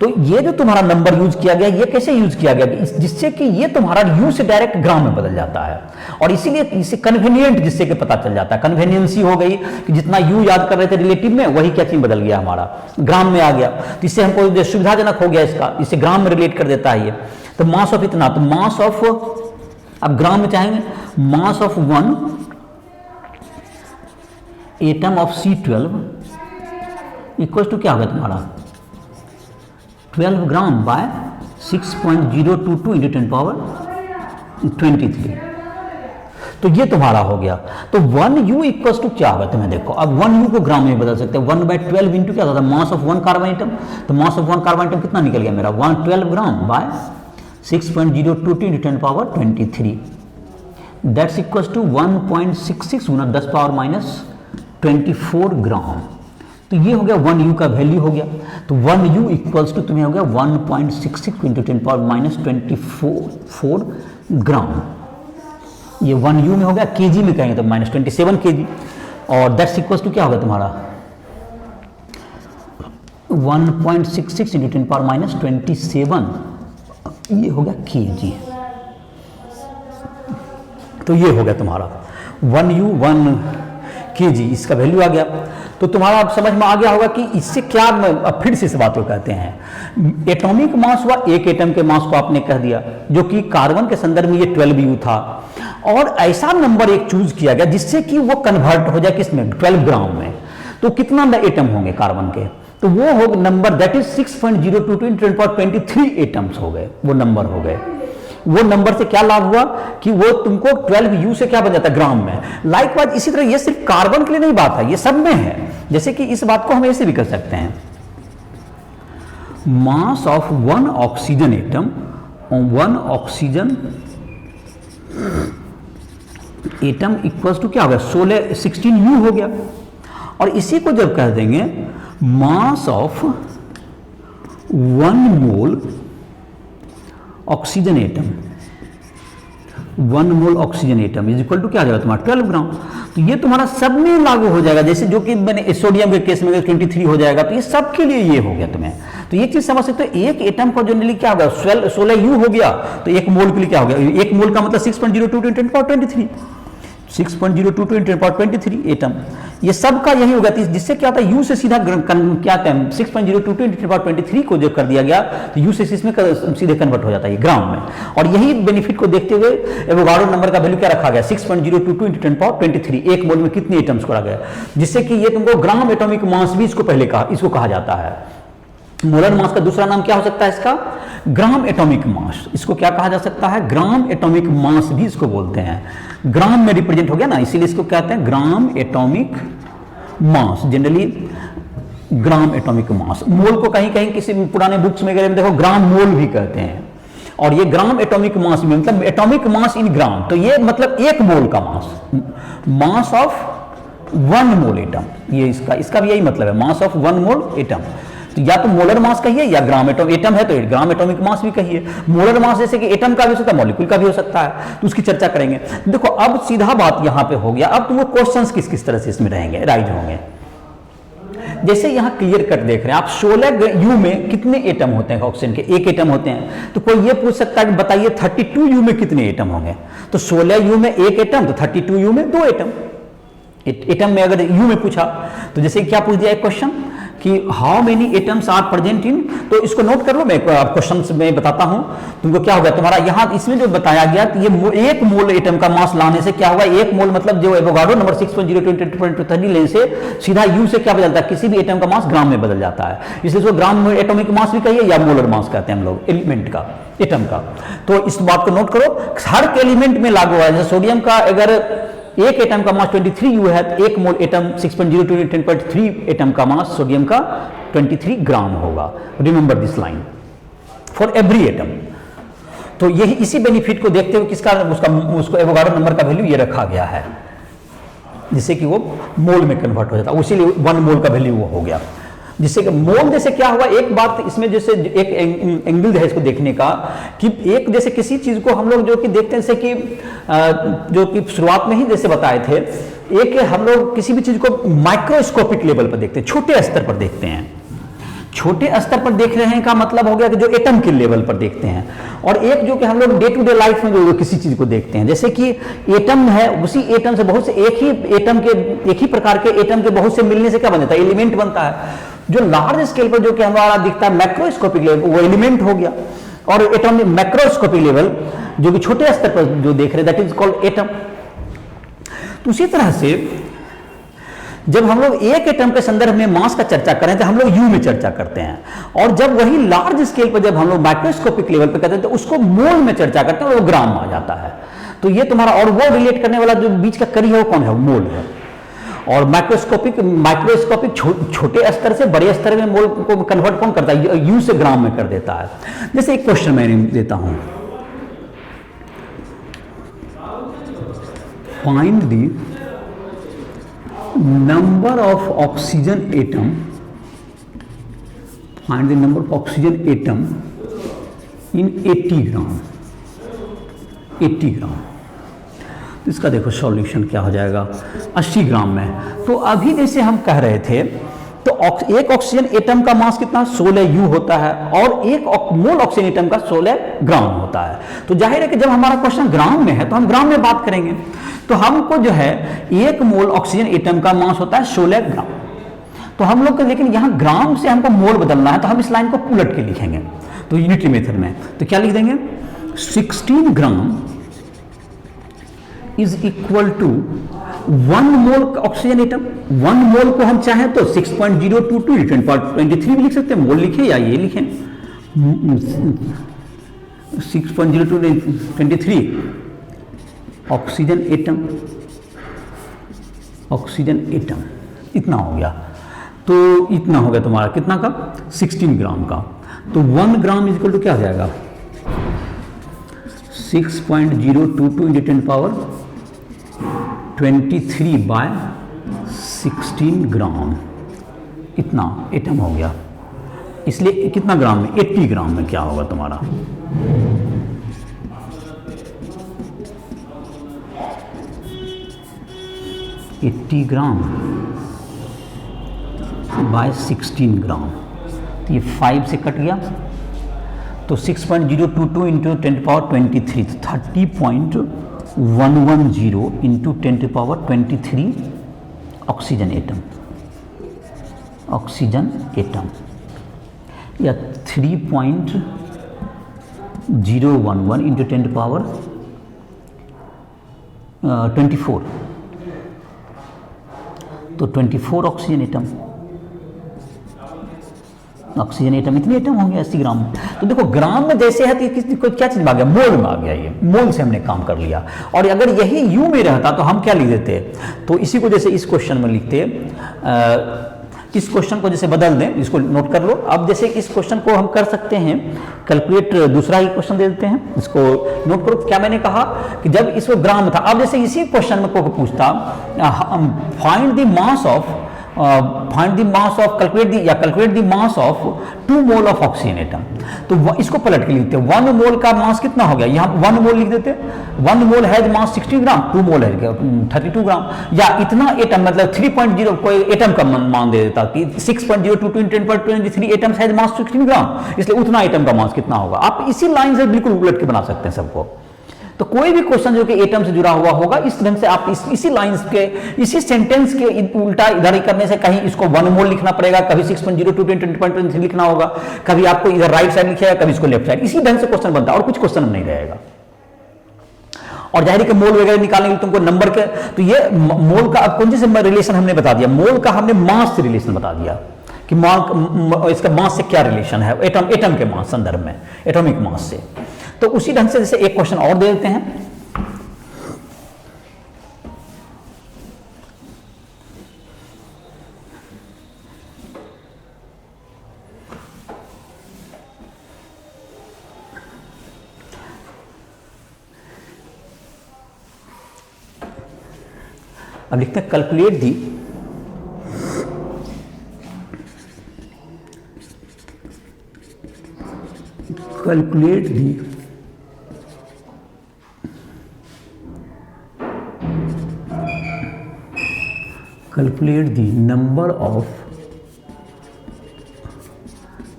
[SPEAKER 1] तो ये जो तुम्हारा नंबर यूज किया गया, ये कैसे यूज किया गया? जिससे कि ये तुम्हारा यू से डायरेक्ट ग्राम में बदल जाता है, और इसीलिए इसे कन्वीनियंट, जिससे कि पता चल जाता है, कन्वीनियंसी हो गई कि जितना यू याद कर रहे थे रिलेटिव में, वही क्या चीज बदल गया हमारा, ग्राम में आ गया। तो इससे हमको सुविधाजनक हो गया इसका, इसे ग्राम में रिलेट कर देता है ये। तो मास ऑफ इतना, तो मास ऑफ अब ग्राम में चाहेंगे mass of one atom of C12 equal to क्या होगा तुम्हारा 12 ग्राम बाय 6.022 इंटू 10 पावर 23। तो ये तुम्हारा हो गया। तो 1U इक्वल टू क्या होगा तुम्हें देखो, अब 1U को ग्राम में बदल सकते हैं, 1/12 इंटू क्या होता है mass of one carbon atom. तो mass of one carbon atom कितना निकल गया मेरा 112 gram by 6.022 into 10 power 23, that's equal to 1.66 गुना 10 पावर माइनस 24 ग्राम। तो ये हो गया 1U का वैल्यू हो गया। तो 1U इक्वल्स टू तुम्हें हो गया 1.66 इंटू 10 पावर माइनस 24 ग्राम। ये 1U में हो गया, केजी में कहेंगे तो माइनस 27 केजी, और दैट्स इक्वल्स टू क्या होगा तुम्हारा 1.66 इंटू 10 पावर माइनस 27, ये हो गया केजी। तो ये हो गया तुम्हारा 1U 1 केजी, इसका वैल्यू आ गया। तो तुम्हारा अब समझ में आ गया होगा कि इससे क्या, अब फिर से इस बात को कहते हैं एटॉमिक मास हुआ, एक एटम के मास को आपने कह दिया, जो कि कार्बन के संदर्भ में ये 12U था, और ऐसा नंबर एक चूज किया गया जिससे कि वो कन्वर्ट हो जाए किसमें 12 ग्राम में। तो कितना एटम होंगे कार्बन के, तो वो हो नंबर दैट इज 6.022 × 10⁻23 एटम्स हो गए, वो नंबर हो गए। वो नंबर से क्या लाभ हुआ कि वो तुमको 12U से क्या बन जाता है ग्राम में। लाइकवाइज इसी तरह ये सिर्फ कार्बन के लिए नहीं बात है, ये सब में है। जैसे कि इस बात को हम ऐसे भी कर सकते हैं, mass of one oxygen atom, one oxygen atom equals to क्या हो गया 16U हो गया। और इसी को जब कह देंगे mass of 1 mole oxygen atom, 1 mole oxygen atom is equal to क्या आ जाएगा तुम्हारा 12 ग्राम। तो ये तुम्हारा सब में लागू हो जाएगा, जैसे जो कि मैंने सोडियम के केस में 23 हो जाएगा, तो ये सब के लिए ये हो गया तुम्हें। तो ये चीज समझ सकते हो, एक एटम का जनरली क्या होगा 16U हो गया, तो एक मोल के लिए क्या हो गया, एक मोल का मतलब 6.022 × 10⁻23, 6.022 × 10⁻23 एटम। ये सब का यही होगा, जिससे क्या होता है U से सीधा क्या होता है 6.022 × 10⁻23 को जब कर दिया गया तो U से इसमें सीधे कन्वर्ट हो जाता है ग्राम में। और यही बेनिफिट को देखते हुए एवोगाड्रो नंबर का वैल्यू क्या रखा गया 6.022 × 10⁻23, एक मोल में कितने एटम्स को रखा गया, जिससे कि ये तुमको ग्राम एटॉमिक मास भी इसको कहा जाता है। मोलर मास का दूसरा नाम क्या हो सकता है इसका, ग्राम एटॉमिक मास। इसको क्या कहा जा सकता है, ग्राम एटॉमिक मास भी इसको बोलते हैं। ग्राम में रिप्रेजेंट हो गया ना, इसीलिए इसको कहते हैं gram atomic mass, generally gram atomic mass. Mole को कहीं कहीं किसी पुराने बुक्स में देखो ग्राम मोल भी कहते हैं, और ये ग्राम एटॉमिक मास में मतलब एटॉमिक मास इन ग्राम, तो ये मतलब एक मोल का मास, मास ऑफ 1 मोल एटम, ये इसका भी यही मतलब है, मास ऑफ 1 मोल एटम। तो या तो मोलर मास कहिए या ग्राम एटम है तो ग्राम एटॉमिक मास भी कहिए। मोलर मास जैसे कि एटम का भी हो सकता है, मॉलिक्यूल का भी हो सकता है, तो उसकी चर्चा करेंगे। देखो अब सीधा बात यहां पे हो गया, अब तुमको क्वेश्चंस किस किस तरह से इसमें रहेंगे, राइज होंगे। जैसे यहां क्लियर कट देख रहे हैं आप, 16U में कितने एटम होते हैं ऑक्सीजन के, एक एटम होते हैं। तो कोई ये पूछ सकता है कि बताइए 32U में कितने एटम होंगे, तो 16U में एक एटम, तो 32U में 2 एटम। एटम में अगर U में पूछा तो जैसे क्या पूछ दिया एक क्वेश्चन कि how many atoms are present in, तो इसको नोट कर लो, मैं क्वेश्चन में बताता हूं तुमको क्या होगा तुम्हारा। यहां इसमें जो बताया गया तो ये एक मोल एटम का मास लाने से क्या होगा, एक मोल मतलब जो एवोगाड्रो नंबर 6.022 लेने से सीधा U से क्या बदलता है, किसी भी एटम का मास ग्राम में बदल जाता है, इसलिए इसको ग्राम एटॉमिक मास भी कहिए या मोलर मास कहते हैं हम लोग एलिमेंट का, एटम का। तो इस बात को नोट करो, हर एलिमेंट में लागू है। जैसे सोडियम का अगर एक एटम का मास 23U है तो एक मोल एटम 6.022 × 10⁻3 एटम का मास सोडियम का 23 ग्राम होगा। Remember this line for every atom. तो यही इसी बेनिफिट को देखते हुए उसको एवोगाड्रो नंबर का वैल्यू ये रखा गया है, जिससे कि वो मोल में कन्वर्ट हो जाता है, इसीलिए 1 मोल का वैल्यू वो हो गया। जिससे कि मोल जैसे क्या हुआ, एक बात इसमें जैसे एक एंगल है इसको देखने का कि एक जैसे किसी चीज को हम लोग जो कि देखते हैं, जैसे कि जो कि शुरुआत में ही जैसे बताए थे, एक हम लोग किसी भी चीज को माइक्रोस्कोपिक लेवल पर देखते हैं, छोटे स्तर पर देखते हैं। छोटे स्तर पर देख रहे हैं का मतलब हो गया कि जो एटम के लेवल पर देखते हैं, और एक जो कि हम लोग डे टू डे लाइफ में जो किसी चीज को देखते हैं, जैसे कि एटम है, उसी एटम से बहुत से एक ही प्रकार के एटम के बहुत से मिलने से क्या बनता है, एलिमेंट बनता है। जो लार्ज स्केल पर जो कि हमारा दिखता है मैक्रोस्कोपिक लेवल, वो एलिमेंट हो गया। और एटॉमिक मैक्रोस्कोपिक लेवल जो कि छोटे स्तर पर जो देख रहे, दैट इज कॉल्ड एटम। तो उसी तरह से जब हम लोग एक एटम के संदर्भ में मास का चर्चा करें तो हम लोग यू में चर्चा करते हैं, और जब वही लार्ज स्केल पर जब हम लोग माइक्रोस्कोपिक लेवल पे करते हैं तो उसको मोल में चर्चा करते हैं और वो ग्राम में आ जाता है। तो ये तुम्हारा, और वो रिलेट करने वाला जो बीच का कड़ी है वो कौन है? मोल है। और माइक्रोस्कोपिक छोटे स्तर से बड़े स्तर में मोल को कन्वर्ट कौन करता है? यू से ग्राम में कर देता है। जैसे एक क्वेश्चन मैं देता हूं, find the number of oxygen atom, find the number of oxygen atom in 80 ग्राम। 80 ग्राम, इसका देखो सॉल्यूशन क्या हो जाएगा 80 ग्राम में। तो अभी जैसे हम कह रहे थे, तो एक ऑक्सीजन एटम का मास कितना? 16 यू होता है, और एक मोल ऑक्सीजन एटम का 16 ग्राम होता है। तो जाहिर है कि जब हमारा क्वेश्चन ग्राम में है तो हम ग्राम में बात करेंगे। तो हमको जो है एक मोल ऑक्सीजन एटम का मास होता है 16 ग्राम। तो हम लोग, लेकिन यहां ग्राम से हमको मोल बदलना है, तो हम इस लाइन को उलट के लिखेंगे। तो यूनिटरी मेथड में तो क्या लिख देंगे? 16 gram is equal to 1 mole oxygen atom. 1 mole को हम चाहें तो 6.022 × 1023 भी लिख सकते हैं, मोल लिखें या ये लिखें 6.02 × 23 ऑक्सीजन एटम। ऑक्सीजन एटम इतना हो गया। तो इतना हो गया तुम्हारा कितना का? 16 ग्राम का। तो 1 ग्राम इज इक्वल टू क्या हो जाएगा? 6.022 × 10⁻23/16 ग्राम, इतना एटम हो गया। इसलिए कितना ग्राम में? 80 ग्राम में क्या होगा तुम्हारा? 80 ग्राम बाय 16 ग्राम। तो ये 5 से कट गया, तो 6.022 × 10⁻23, 30.110 × 10⁻23 ऑक्सीजन एटम। ऑक्सीजन एटम या 3.011 × 10⁻24, तो 24 ऑक्सीजन एटम। ऑक्सीजन एटम, इतने एटम होंगे 80 ग्राम में। तो देखो ग्राम में जैसे है तो क्या चीज में आ गया? मोल में आ गया। ये मोल से हमने काम कर लिया। और अगर यही यू में रहता तो हम क्या लिख देते? तो इसी को जैसे इस क्वेश्चन में लिखते, इस क्वेश्चन को जैसे बदल दें, इसको नोट कर लो। अब जैसे इस क्वेश्चन को हम कर सकते हैं कैलकुलेट, दूसरा ही क्वेश्चन दे देते हैं, इसको नोट करो। क्या मैंने कहा कि जब इसको ग्राम था, अब जैसे इसी क्वेश्चन में को पूछता find the mass of calculate the mass of 2 mole of oxygen atom. तो इसको पलट के लिखते हैं, 1 मोल का मास कितना हो गया? यहाँ 1 मोल लिख देते, 1 मोल है मास 16 ग्राम, 2 मोल है 32 ग्राम, या इतना एटम मतलब 3.0 कोई एटम का मान दे देता कि 6.022 × 10⁻23 एटम है मास 16 ग्राम, इसलिए उतना एटम का मास कितना होगा। आप इसी लाइन से बिल्कुल उलट के बना सकते हैं सबको। तो कोई भी क्वेश्चन जो कि एटम से जुड़ा हुआ होगा, इस ढंग से आप इसी लाइंस के, इसी सेंटेंस के उल्टा इधर ही करने से कहीं इसको 1 मोल लिखना पड़ेगा, कभी 6.022 × 10⁻23 लिखना होगा, कभी आपको इधर राइट साइड लिखेगा, कभी इसको लेफ्ट साइड। इसी ढंग से क्वेश्चन बनता है और कुछ क्वेश्चन नहीं रहेगा। और जाहिर है कि मोल वगैरह निकालने के लिए तुमको नंबर के, तो ये मोल का अब कौन सी रिलेशन हमने बता दिया? मोल का हमने मास से रिलेशन बता दिया कि इसका मास से क्या रिलेशन है, एटम के मास संदर्भ में, एटॉमिक मास से। तो उसी ढंग से जैसे एक क्वेश्चन और दे देते हैं। अब लिखते हैं calculate the calculate the number of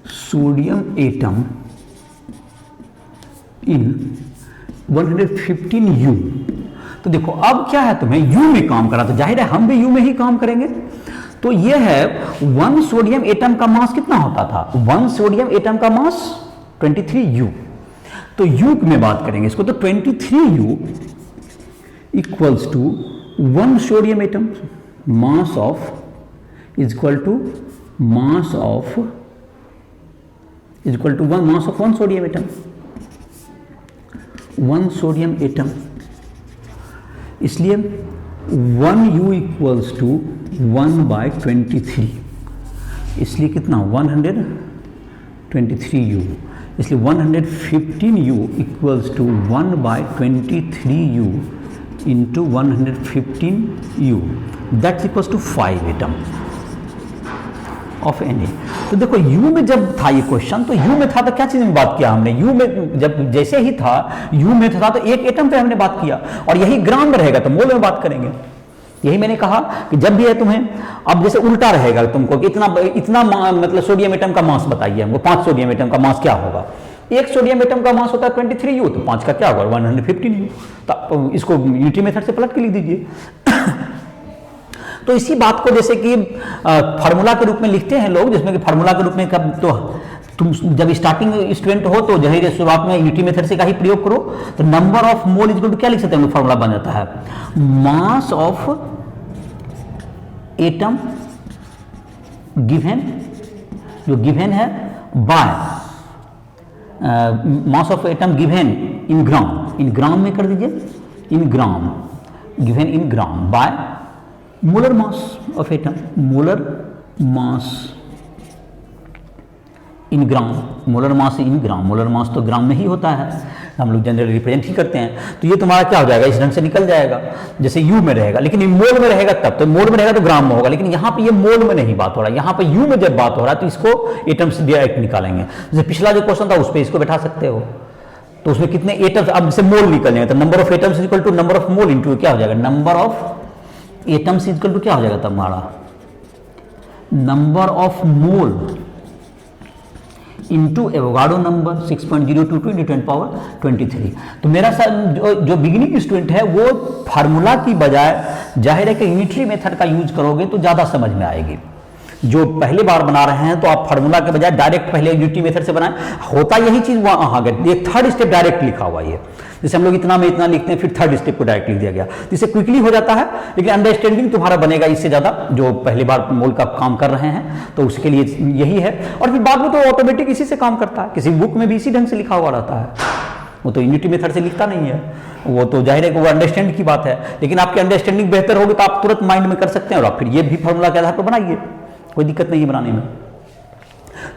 [SPEAKER 1] sodium atom in 115 U। तो देखो अब क्या है, तुम्हें U में काम करा, तो जाहिर है हम भी U में ही काम करेंगे। तो ये है 1 सोडियम एटम का मास कितना होता था? 1 सोडियम एटम का मास 23 U, तो यू में बात करेंगे इसको, तो 23U equals to 1 sodium atom, mass of is equal to mass of is equal to 1 mass of 1 sodium atom, 1 sodium atom. इसलिए 1U इक्वल्स टू 1/23, इसलिए कितना 123U, इसलिए 115U equals to 1/23U into 115U, that's equals to 5 atom of Na। तो देखो U में जब था ये क्वेश्चन, तो U में था तो क्या चीज में बात किया हमने, U में जब जैसे ही था U में था तो एक एटम पे हमने बात किया, और यही ग्राम में रहेगा तो मोल में बात करेंगे। यही मैंने कहा कि जब भी है तुम्हें, अब जैसे उल्टा रहेगा तुमको कि इतना मतलब सोडियम एटम का मास बताइए हमको, 5 सोडियम एटम का मास क्या होगा। एक सोडियम एटम का मास होता है 23U, तो 5 का क्या होगा 115U। तो इसको यूनिटी मेथड से पलट के लिख दीजिए। तो इसी बात को जैसे कि फार्मूला के रूप में लिखते हैं लोग, जिसमें कि फार्मूला के रूप में कब तो तुम जब स्टार्टिंग स्टूडेंट हो तो जहिर शुरुआत में यूनिटी मेथड से का ही प्रयोग करो, तो number of mole is equal to क्या लिख सकते हैं, फार्मूला बन जाता है मास ऑफ एटम गिवन, जो गिवन है by mass of atom given in gram, in gram में कर दीजिए, in gram, given in gram by molar mass of atom, molar mass in gram, molar mass in gram, molar mass तो ग्राम में ही होता है, हम लोग जनरली रिप्रेजेंट ही करते हैं। तो ये तुम्हारा क्या हो जाएगा, इस ढंग से निकल जाएगा, जैसे यू में रहेगा, लेकिन ये मोल में रहेगा तब, तो मोल में रहेगा तो ग्राम में होगा, लेकिन यहाँ पे ये मोल में नहीं बात हो रहा है, यहाँ पे यू में जब बात हो रहा है तो इसको एटम से डायरेक्ट निकालेंगे। जैसे पिछला जो क्वेश्चन था उस पर इसको बैठा सकते हो, तो उसमें कितने एटम्स, अब जैसे मोल निकल जाएगा तो number of atoms equal to number of mole into क्या हो जाएगा, number of atoms equal to क्या हो जाएगा तब हमारा, number of mole into Avogadro number 6.022 into 10⁻23। तो मेरा जो बिगिनिंग स्टूडेंट है वो फार्मूला की बजाय जाहिर है कि यूनिटरी मेथड का यूज करोगे तो ज़्यादा समझ में आएगी। जो पहली बार बना रहे हैं तो आप फार्मूला के बजाय डायरेक्ट पहले यूनिटरी मेथड से बनाएं, होता यही चीज़ वहाँ गए, ये थर्ड स्टेप डायरेक्ट लिखा हुआ ये, जैसे हम लोग इतना में इतना लिखते हैं फिर थर्ड स्टेप को डायरेक्ट लिख दिया गया, जिससे क्विकली हो जाता है, लेकिन अंडरस्टैंडिंग तुम्हारा बनेगा इससे ज़्यादा जो पहली बार मोल का काम कर रहे हैं, तो उसके लिए यही है। और फिर बाद में तो ऑटोमेटिक इसी से काम करता है, किसी बुक में भी इसी ढंग से लिखा हुआ रहता है, वो तो यूनिटी मेथड से लिखता नहीं है, वो तो जाहिर है कि वो अंडरस्टैंड की बात है, लेकिन आपकी अंडरस्टैंडिंग बेहतर होगी तो आप तुरंत माइंड में कर सकते हैं और आप फिर ये भी फार्मूला के आधार पर बनाइए, कोई दिक्कत नहीं बनाने में।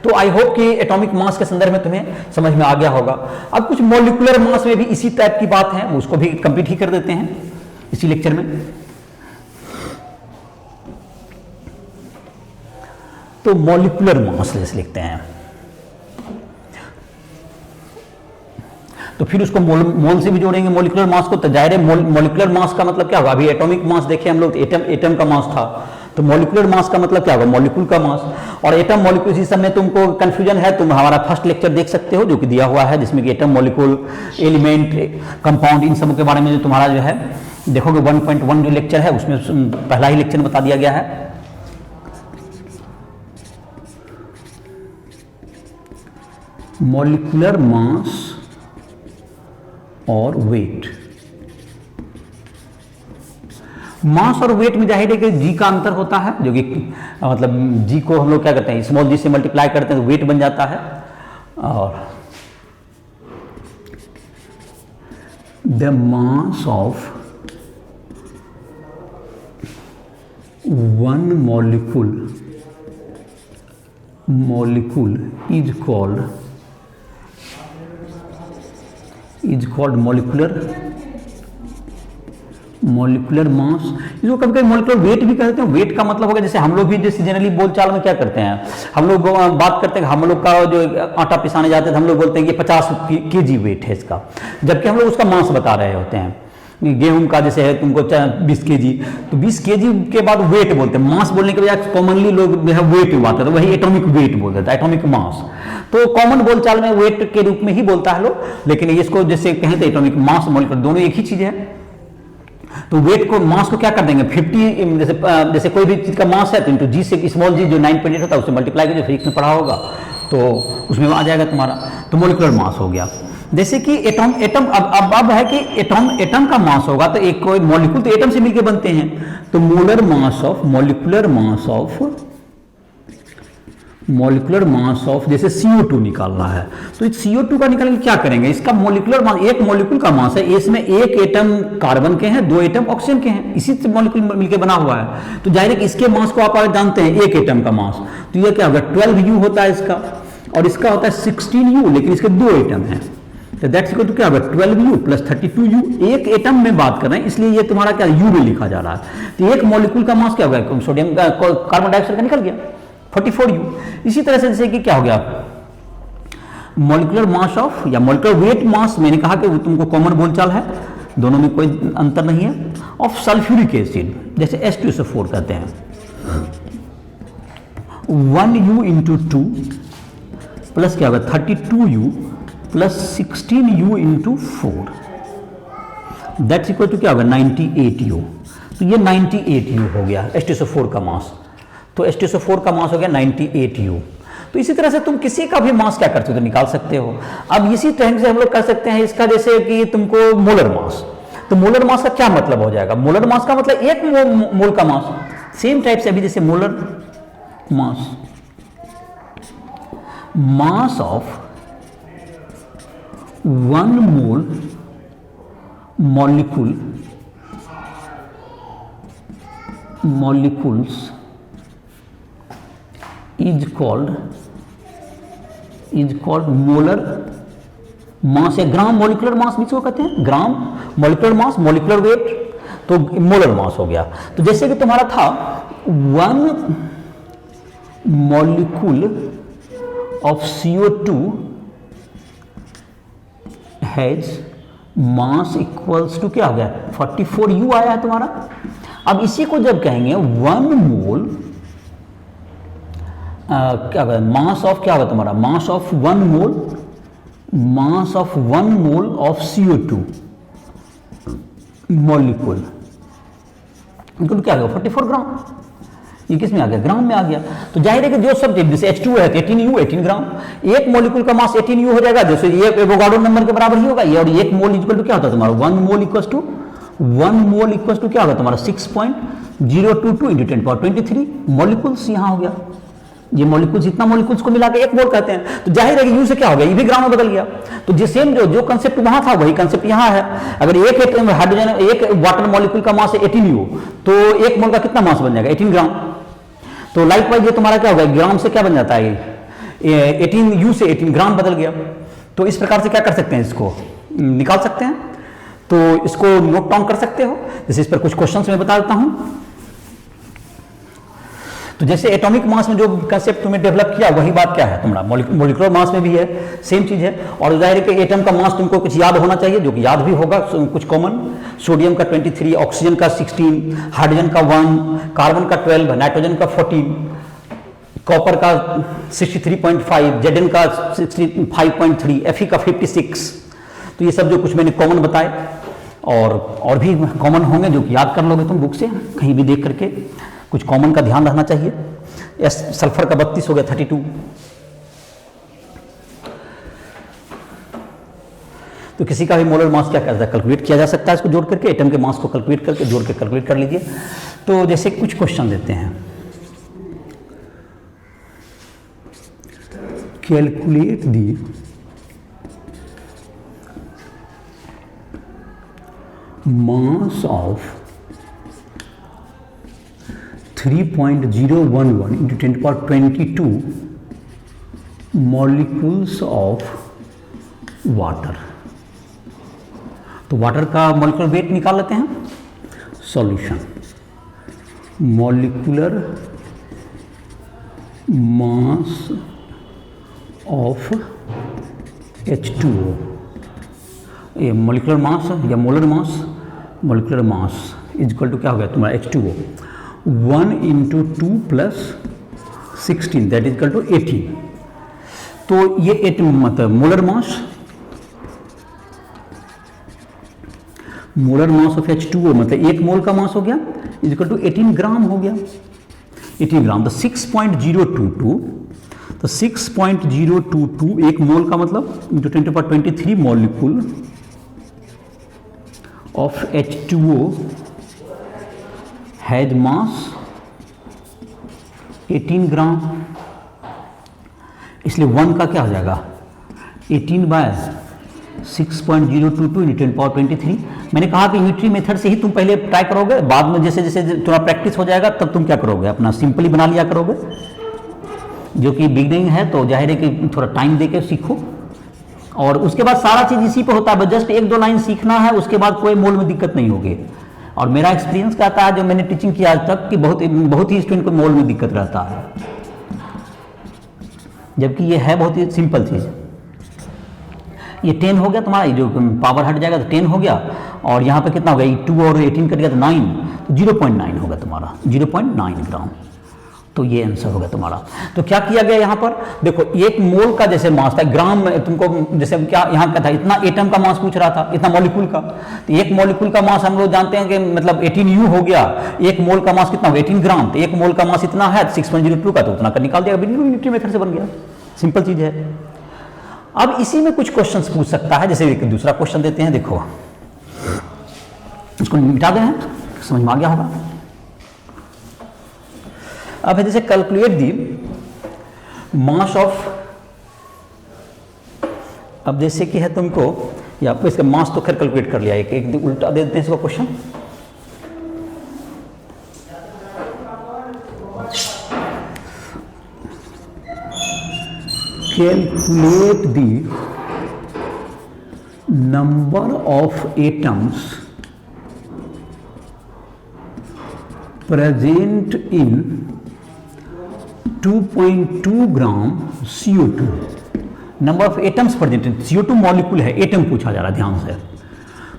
[SPEAKER 1] तो आई होप कि एटॉमिक मास के संदर्भ में तुम्हें समझ में आ गया होगा। अब कुछ मॉलिक्यूलर मास में भी इसी टाइप की बात है, उसको भी कंप्लीट ही कर देते हैं इसी लेक्चर में। तो मॉलिक्यूलर मास जैसे लिखते हैं, तो फिर उसको मोल से भी जोड़ेंगे मॉलिक्यूलर मास को, तो जाहिर है मॉलिक्यूलर मास का मतलब क्या होगा, अभी एटॉमिक मास देखे हम लोग, एटम का मास था, तो मॉलिक्यूलर मास का मतलब क्या होगा, मॉलिक्यूल का मास। और एटम मॉलिक्यूल इस समय तुमको कंफ्यूजन है, तुम हमारा फर्स्ट लेक्चर देख सकते हो जो कि दिया हुआ है, जिसमें कि एटम, मॉलिक्यूल, एलिमेंट, कंपाउंड, इन सब के बारे में जो तुम्हारा जो है देखोगे 1.1 जो लेक्चर है उसमें पहला ही लेक्चर में बता दिया गया है। मॉलिक्यूलर मास और वेट, मास और वेट में जाहिर है कि जी का अंतर होता है, जो कि मतलब जी को हम लोग क्या करते हैं, स्मॉल जी से मल्टीप्लाई करते हैं तो वेट बन जाता है। और the mass of one molecule is called molecular mass. इसको कभी कभी मॉलिक्यूलर वेट भी कहते हैं। वेट का मतलब होगा, जैसे हम लोग भी जैसे जनरली बोलचाल में क्या करते हैं, हम लोग बात करते हैं, हम लोग का जो आटा पिसाने जाते हैं तो हम लोग बोलते हैं कि 50 kg वेट है इसका, जबकि हम लोग उसका मास बता रहे होते हैं। गेहूं का जैसे है तुमको 20 kg, तो 20 kg के बाद वेट बोलते हैं, मास बोलने के बजाय कॉमनली लोग जो है वेट बात करते हैं, वही एटॉमिक वेट बोल देता है, एटॉमिक मास। तो कॉमन बोलचाल में वेट के रूप में ही बोलता है लोग, लेकिन इसको जैसे कहें तो एटॉमिक मास, मॉलिक्यूलर दोनों एक ही चीज है। तो वेट को, मास को क्या कर देंगे 50, जैसे कोई भी चीज का मास है तो इंटू जी से, स्मॉल जी जो 9.8 होता है उससे मल्टीप्लाई कर, जो फिजिक्स में पढ़ा होगा तो उसमें आ जाएगा तुम्हारा, तो मॉलिक्यूलर मास हो गया। जैसे कि एटम एटम अब है कि एटम का मास होगा तो एक कोई मॉलिक्यूल तो एटम से मिलकर बनते हैं, तो molar mass of molecular mass of जैसे CO2 निकालना है, तो इस CO2 का निकालने क्या करेंगे, इसका मॉलिक्यूलर मास, एक मॉलिक्यूल का मास है, इसमें एक एटम कार्बन के हैं, 2 एटम ऑक्सीजन के हैं, इसी से मॉलिक्यूल मिलकर बना हुआ है, तो जाहिर है कि इसके मास को आप अगर जानते हैं एक एटम का मास, तो ये क्या होगा 12U होता है इसका, और इसका होता है 16U, लेकिन इसके 2 एटम हैं, तो दैट्स इक्वल टू क्या होगा 12U प्लस 32U। एक एटम में बात कर रहे हैं इसलिए ये तुम्हारा क्या U में लिखा जा रहा है, तो एक मॉलिक्यूल का मास क्या होगा, सोडियम कार्बन डाइऑक्साइड का निकल गया 44U। इसी तरह से जैसे कि क्या हो गया मॉलिक्यूलर मास ऑफ या मॉलिक्यूलर वेट मास, मैंने कहा कि तुमको कॉमन बोलचाल है, दोनों में कोई अंतर नहीं है, ऑफ सल्फ्यूरिक एसिड जैसे H2SO4 कहते हैं, 1U इंटू 2 प्लस क्या होगा 32U plus 16U into 4, that's equal to क्या होगा 98U। तो ये 98U हो गया H2SO4 का मास, तो H2SO4 का मास हो गया 98U। तो इसी तरह से तुम किसी का भी मास क्या करते हो तो निकाल सकते हो। अब इसी तरह से हम लोग कर सकते हैं इसका, जैसे कि तुमको मोलर मास, तो मोलर मास का क्या मतलब हो जाएगा, मोलर मास का मतलब एक मोल का मास, सेम टाइप से अभी जैसे molar mass of 1 mole molecules is called molar mass या ग्राम मॉलिक्यूलर मास भी इसको कहते हैं, gram molecular mass, molecular weight, तो मोलर मास हो गया। तो जैसे कि तुम्हारा था 1 molecule of CO2 has mass equals to क्या हो गया 44U आया है तुम्हारा। अब इसी को जब कहेंगे 1 मोल क्या होगा मास ऑफ, क्या होगा तुम्हारा मास of 1 mole of CO2 molecule, इनको क्या होगा 44 ग्राम, ये किस में आ गया ग्राम में आ गया। तो जाहिर है कि जो सब जैसे H2 है 18U 18 ग्राम, एक मॉलिक्यूल का मास 18U हो जाएगा, जैसे ये एवोगाड्रो नंबर के बराबर ही होगा ये, और एक मोल इक्वल टू क्या होता है तुम्हारा 1 मोल इक्वल टू क्या होगा तुम्हारा 6.022 इंटू 10⁻23 मॉलिक्यूल्स यहाँ हो गया। ये मॉलिक्यूल्स, इतना मॉलिक्यूल्स को मिला के एक मोल कहते हैं। तो जाहिर है कि यू से क्या हो गया, ये भी ग्राम में बदल गया। तो जो सेम जो कंसेप्ट वहां था वही कंसेप्ट यहाँ है। अगर एक हाइड्रोजन, एक वाटर मॉलिक्यूल का मास है 18U, तो एक मोल का कितना मास बन जाएगा 18 ग्राम। तो लाइकवाइज ये तुम्हारा क्या होगा ग्राम से क्या बन जाता है 18U से 18 ग्राम बदल गया। तो इस प्रकार से क्या कर सकते हैं, इसको निकाल सकते हैं। तो इसको नोट डाउन कर सकते हो, जैसे इस पर कुछ क्वेश्चंस मैं बता देता हूं। तो जैसे एटॉमिक मास में जो कंसेप्ट तुमने डेवलप किया वही बात क्या है तुम्हारा मॉलिक्यूलर मास में भी है, सेम चीज है। और जाहिर है कि एटम का मास तुमको कुछ याद होना चाहिए, जो कि याद भी होगा कुछ कॉमन। सोडियम का 23, ऑक्सीजन का 16, हाइड्रोजन का 1, कार्बन का 12, नाइट्रोजन का 14, कॉपर का 63.5, जेडन का 65.3, Fe का 56। तो ये सब जो कुछ मैंने कॉमन बताए, और भी कॉमन होंगे जो कि याद कर लोगे तुम बुक से कहीं भी देख करके। कुछ कॉमन का ध्यान रखना चाहिए। सल्फर का 32 हो गया 32। तो किसी का भी मोलर मास क्या करता है कैलकुलेट किया जा सकता है, इसको जोड़ करके एटम के मास को कैलकुलेट करके जोड़ के कैलकुलेट कर लीजिए। तो जैसे कुछ क्वेश्चन देते हैं, calculate the mass of 3.011 into 10⁻22 molecules of water। तो वाटर का मॉलिक्यूलर वेट निकाल लेते हैं। Solution molecular mass of H2O, ये मॉलिक्यूलर मास या molar mass is equal to क्या हो गया तुम्हारा H2O 1 into 2 plus 16 that is equal to 18। तो ये मतलब मोलर मास ऑफ H2O मतलब एक मोल का मास हो गया इज इक्वल टू 18 ग्राम हो गया, 18 ग्राम। तो 6.022 तो 6.022 एक मोल का मतलब into 10⁻23 molecule of H2O has मास 18 ग्राम, इसलिए 1 का क्या हो जाएगा 18/6.022 इंटू 10⁻23। मैंने कहा कि यूनिटरी मेथड से ही तुम पहले ट्राई करोगे, बाद में जैसे जैसे थोड़ा प्रैक्टिस हो जाएगा तब तुम क्या करोगे, अपना सिंपली बना लिया करोगे। जो कि बिगनिंग है तो जाहिर है कि थोड़ा टाइम देके सीखो, और उसके बाद सारा चीज़ इसी पे होता है, बस जस्ट 1-2 लाइन सीखना है, उसके बाद कोई मोल में दिक्कत नहीं होगी। और मेरा एक्सपीरियंस कहता है, जो मैंने टीचिंग किया आज तक, कि बहुत ही स्टूडेंट को मोल में दिक्कत रहता है, जबकि ये है बहुत ही सिंपल चीज़। ये 10 हो गया तुम्हारा, जो पावर हट जाएगा तो 10 हो गया, और यहाँ पे कितना हो गया 2 और 18 कट गया तो 9, तो 0.9 होगा तुम्हारा, 0.9 ग्राम। तो ये आंसर होगा तुम्हारा। तो क्या किया गया यहाँ पर, देखो एक मोल का जैसे मास था, ग्राम में तुमको जैसे क्या यहाँ का था, इतना एटम का मास पूछ रहा था, इतना मॉलिक्यूल का, तो एक मॉलिक्यूल का मास हम लोग जानते हैं कि मतलब 18U हो गया, एक मोल का मास कितना हो 18 ग्राम, तो एक मोल का मास इतना है 6.02 का, तो उतना का निकाल दिया, बिल्कुल यूनिटरी मेथड से बन गया, सिंपल चीज है। अब इसी में कुछ क्वेश्चंस पूछ सकता है, जैसे एक दूसरा क्वेश्चन देते हैं, देखो इसको मिटा दें, समझ में आ गया होगा। अब है जैसे कैलकुलेट दी मास ऑफ, अब जैसे कि है तुमको, या आपको इसका मास तो खैर कैलकुलेट कर लिया, एक उल्टा दे देते हैं इसको question. Calculate the number of atoms present in 2.2 gram CO2। Number of atoms present, CO2 molecule है, एटम पूछा जा रहा है, ध्यान से।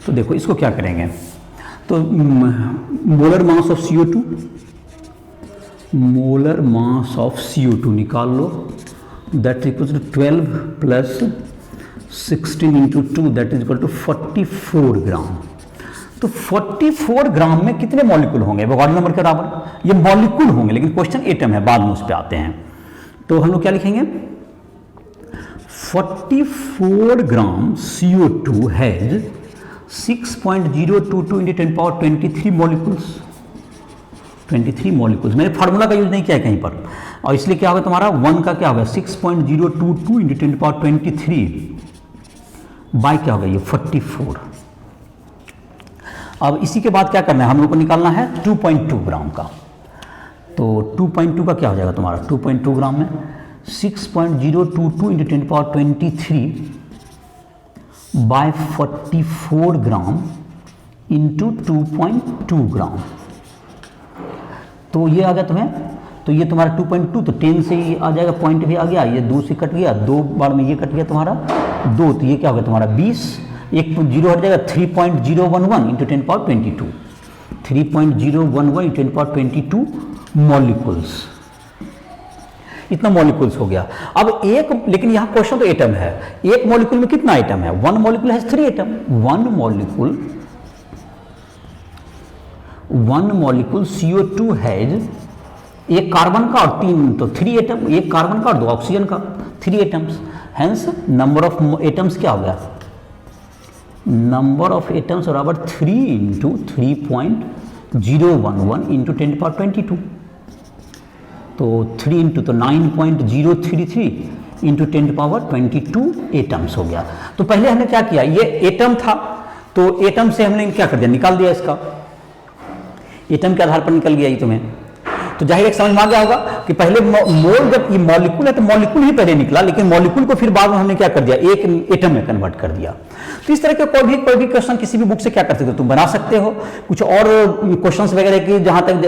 [SPEAKER 1] तो देखो इसको क्या करेंगे, तो molar mass of CO2, molar mass of CO2 निकाल लो, that equal to 12 plus 16 into 2, that is equal to 44 gram. तो 44 ग्राम में कितने मॉलिक्यूल होंगे, वोगाड नंबर के बराबर, ये मॉलिक्यूल होंगे, लेकिन क्वेश्चन एटम है, बाद में उस पर आते हैं। तो हम लोग क्या लिखेंगे, 44 ग्राम CO2 has 6.022 into 10⁻23 molecules, 23 molecules. मैंने फार्मूला का यूज नहीं किया है कहीं पर, और इसलिए क्या होगा तुम्हारा 1 का क्या होगा 6.022 इंटू 10⁻23 बाय क्या होगा ये 44। अब इसी के बाद क्या करना है, हम लोग को निकालना है 2.2 ग्राम का। तो 2.2 का क्या हो जाएगा तुम्हारा, 2.2 ग्राम में 6.022 इंटू 10⁻23 बाय 44 ग्राम इंटू 2.2 ग्राम। तो ये आ गया तुम्हें, तो ये तुम्हारा 2.2, तो 10 से ही आ जाएगा, पॉइंट भी आ गया, ये 2 से कट गया, 2 बार में ये कट गया तुम्हारा 2, तो ये क्या हो गया तुम्हारा 20, एक जीरो हट जाएगा 3.011 इंटू 10⁻22, 3.011 इंटू 10⁻22 मॉलिक्यूल्स, इतना मॉलिक्यूल्स हो गया। अब एक, लेकिन यहाँ क्वेश्चन तो एटम है, एक मॉलिक्यूल में कितना एटम है, 1 मॉलिक्यूल है 3 एटम, 1 मॉलिक्यूल CO2 हैज, एक कार्बन का और 3, तो 3 एटम, एक कार्बन का और 2 ऑक्सीजन का, 3 atoms, hence number of atoms क्या हो गया, नंबर ऑफ एटम्स बराबर 3 इंटू 3.011 इंटू 10⁻22, तो 3 इंटू तो 9.033 इंटू 10⁻22 एटम्स हो गया। तो पहले हमने क्या किया, ये एटम था, तो एटम से हमने क्या कर दिया, निकाल दिया, इसका एटम के आधार पर निकल गया ये तुम्हें। तो जाहिर एक समझ में आ गया होगा कि पहले मोल, जब ये मॉलिक्यूल है तो मॉलिक्यूल ही पहले निकला, लेकिन मॉलिक्यूल को फिर बाद में हमने क्या कर दिया, एक एटम में कन्वर्ट कर दिया। तो इस तरह के कोई भी क्वेश्चन किसी भी बुक से क्या कर सकते हो, तुम बना सकते हो। कुछ और क्वेश्चंस वगैरह की जहां तक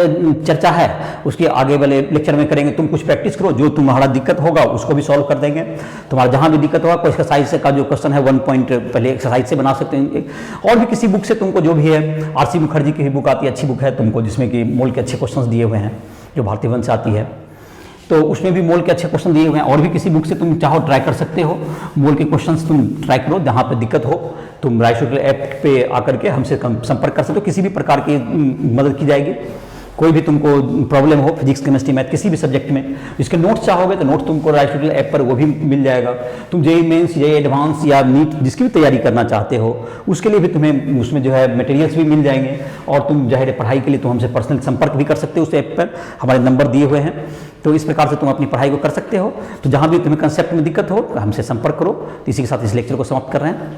[SPEAKER 1] चर्चा है उसके आगे वाले लेक्चर में करेंगे। तुम कुछ प्रैक्टिस करो, जो तुम्हारा दिक्कत होगा उसको भी सॉल्व कर देंगे। तुम्हारा जहां भी दिक्कत होगा, कोई एक्सरसाइज का जो क्वेश्चन है 1 पॉइंट पहले एक्सरसाइज से बना सकते हैं, और भी किसी बुक से तुमको जो भी है, आरसी मुखर्जी की भी बुक आती है, अच्छी बुक है तुमको, जिसमें कि मोल के अच्छे क्वेश्चन दिए हुए हैं, जो भारतीय वन से आती है, तो उसमें भी मोल के अच्छे क्वेश्चन दिए हुए हैं। और भी किसी बुक से तुम चाहो ट्राई कर सकते हो, मोल के क्वेश्चंस तुम ट्राई करो। जहाँ पे दिक्कत हो तुम राइस ऐप पे आकर के हमसे संपर्क कर सकते हो, किसी भी प्रकार की मदद की जाएगी। कोई भी तुमको प्रॉब्लम हो फिजिक्स केमिस्ट्री मैथ किसी भी सब्जेक्ट में, इसके नोट्स चाहोगे तो नोट्स तुमको राइस ट्यूटोरियल ऐप पर वो भी मिल जाएगा। तुम जेईई मेंस, जेईई एडवांस या नीट जिसकी भी तैयारी करना चाहते हो उसके लिए भी तुम्हें उसमें जो है मटेरियल्स भी मिल जाएंगे, और तुम जाहिर है पढ़ाई के लिए तुम हमसे पर्सनल संपर्क भी कर सकते हो उस ऐप पर, हमारे नंबर दिए हुए हैं। तो इस प्रकार से तुम अपनी पढ़ाई को कर सकते हो। तो जहाँ भी तुम्हें कंसेप्ट में दिक्कत हो तो हमसे संपर्क करो। तो इसी के साथ इस लेक्चर को समाप्त कर रहे हैं।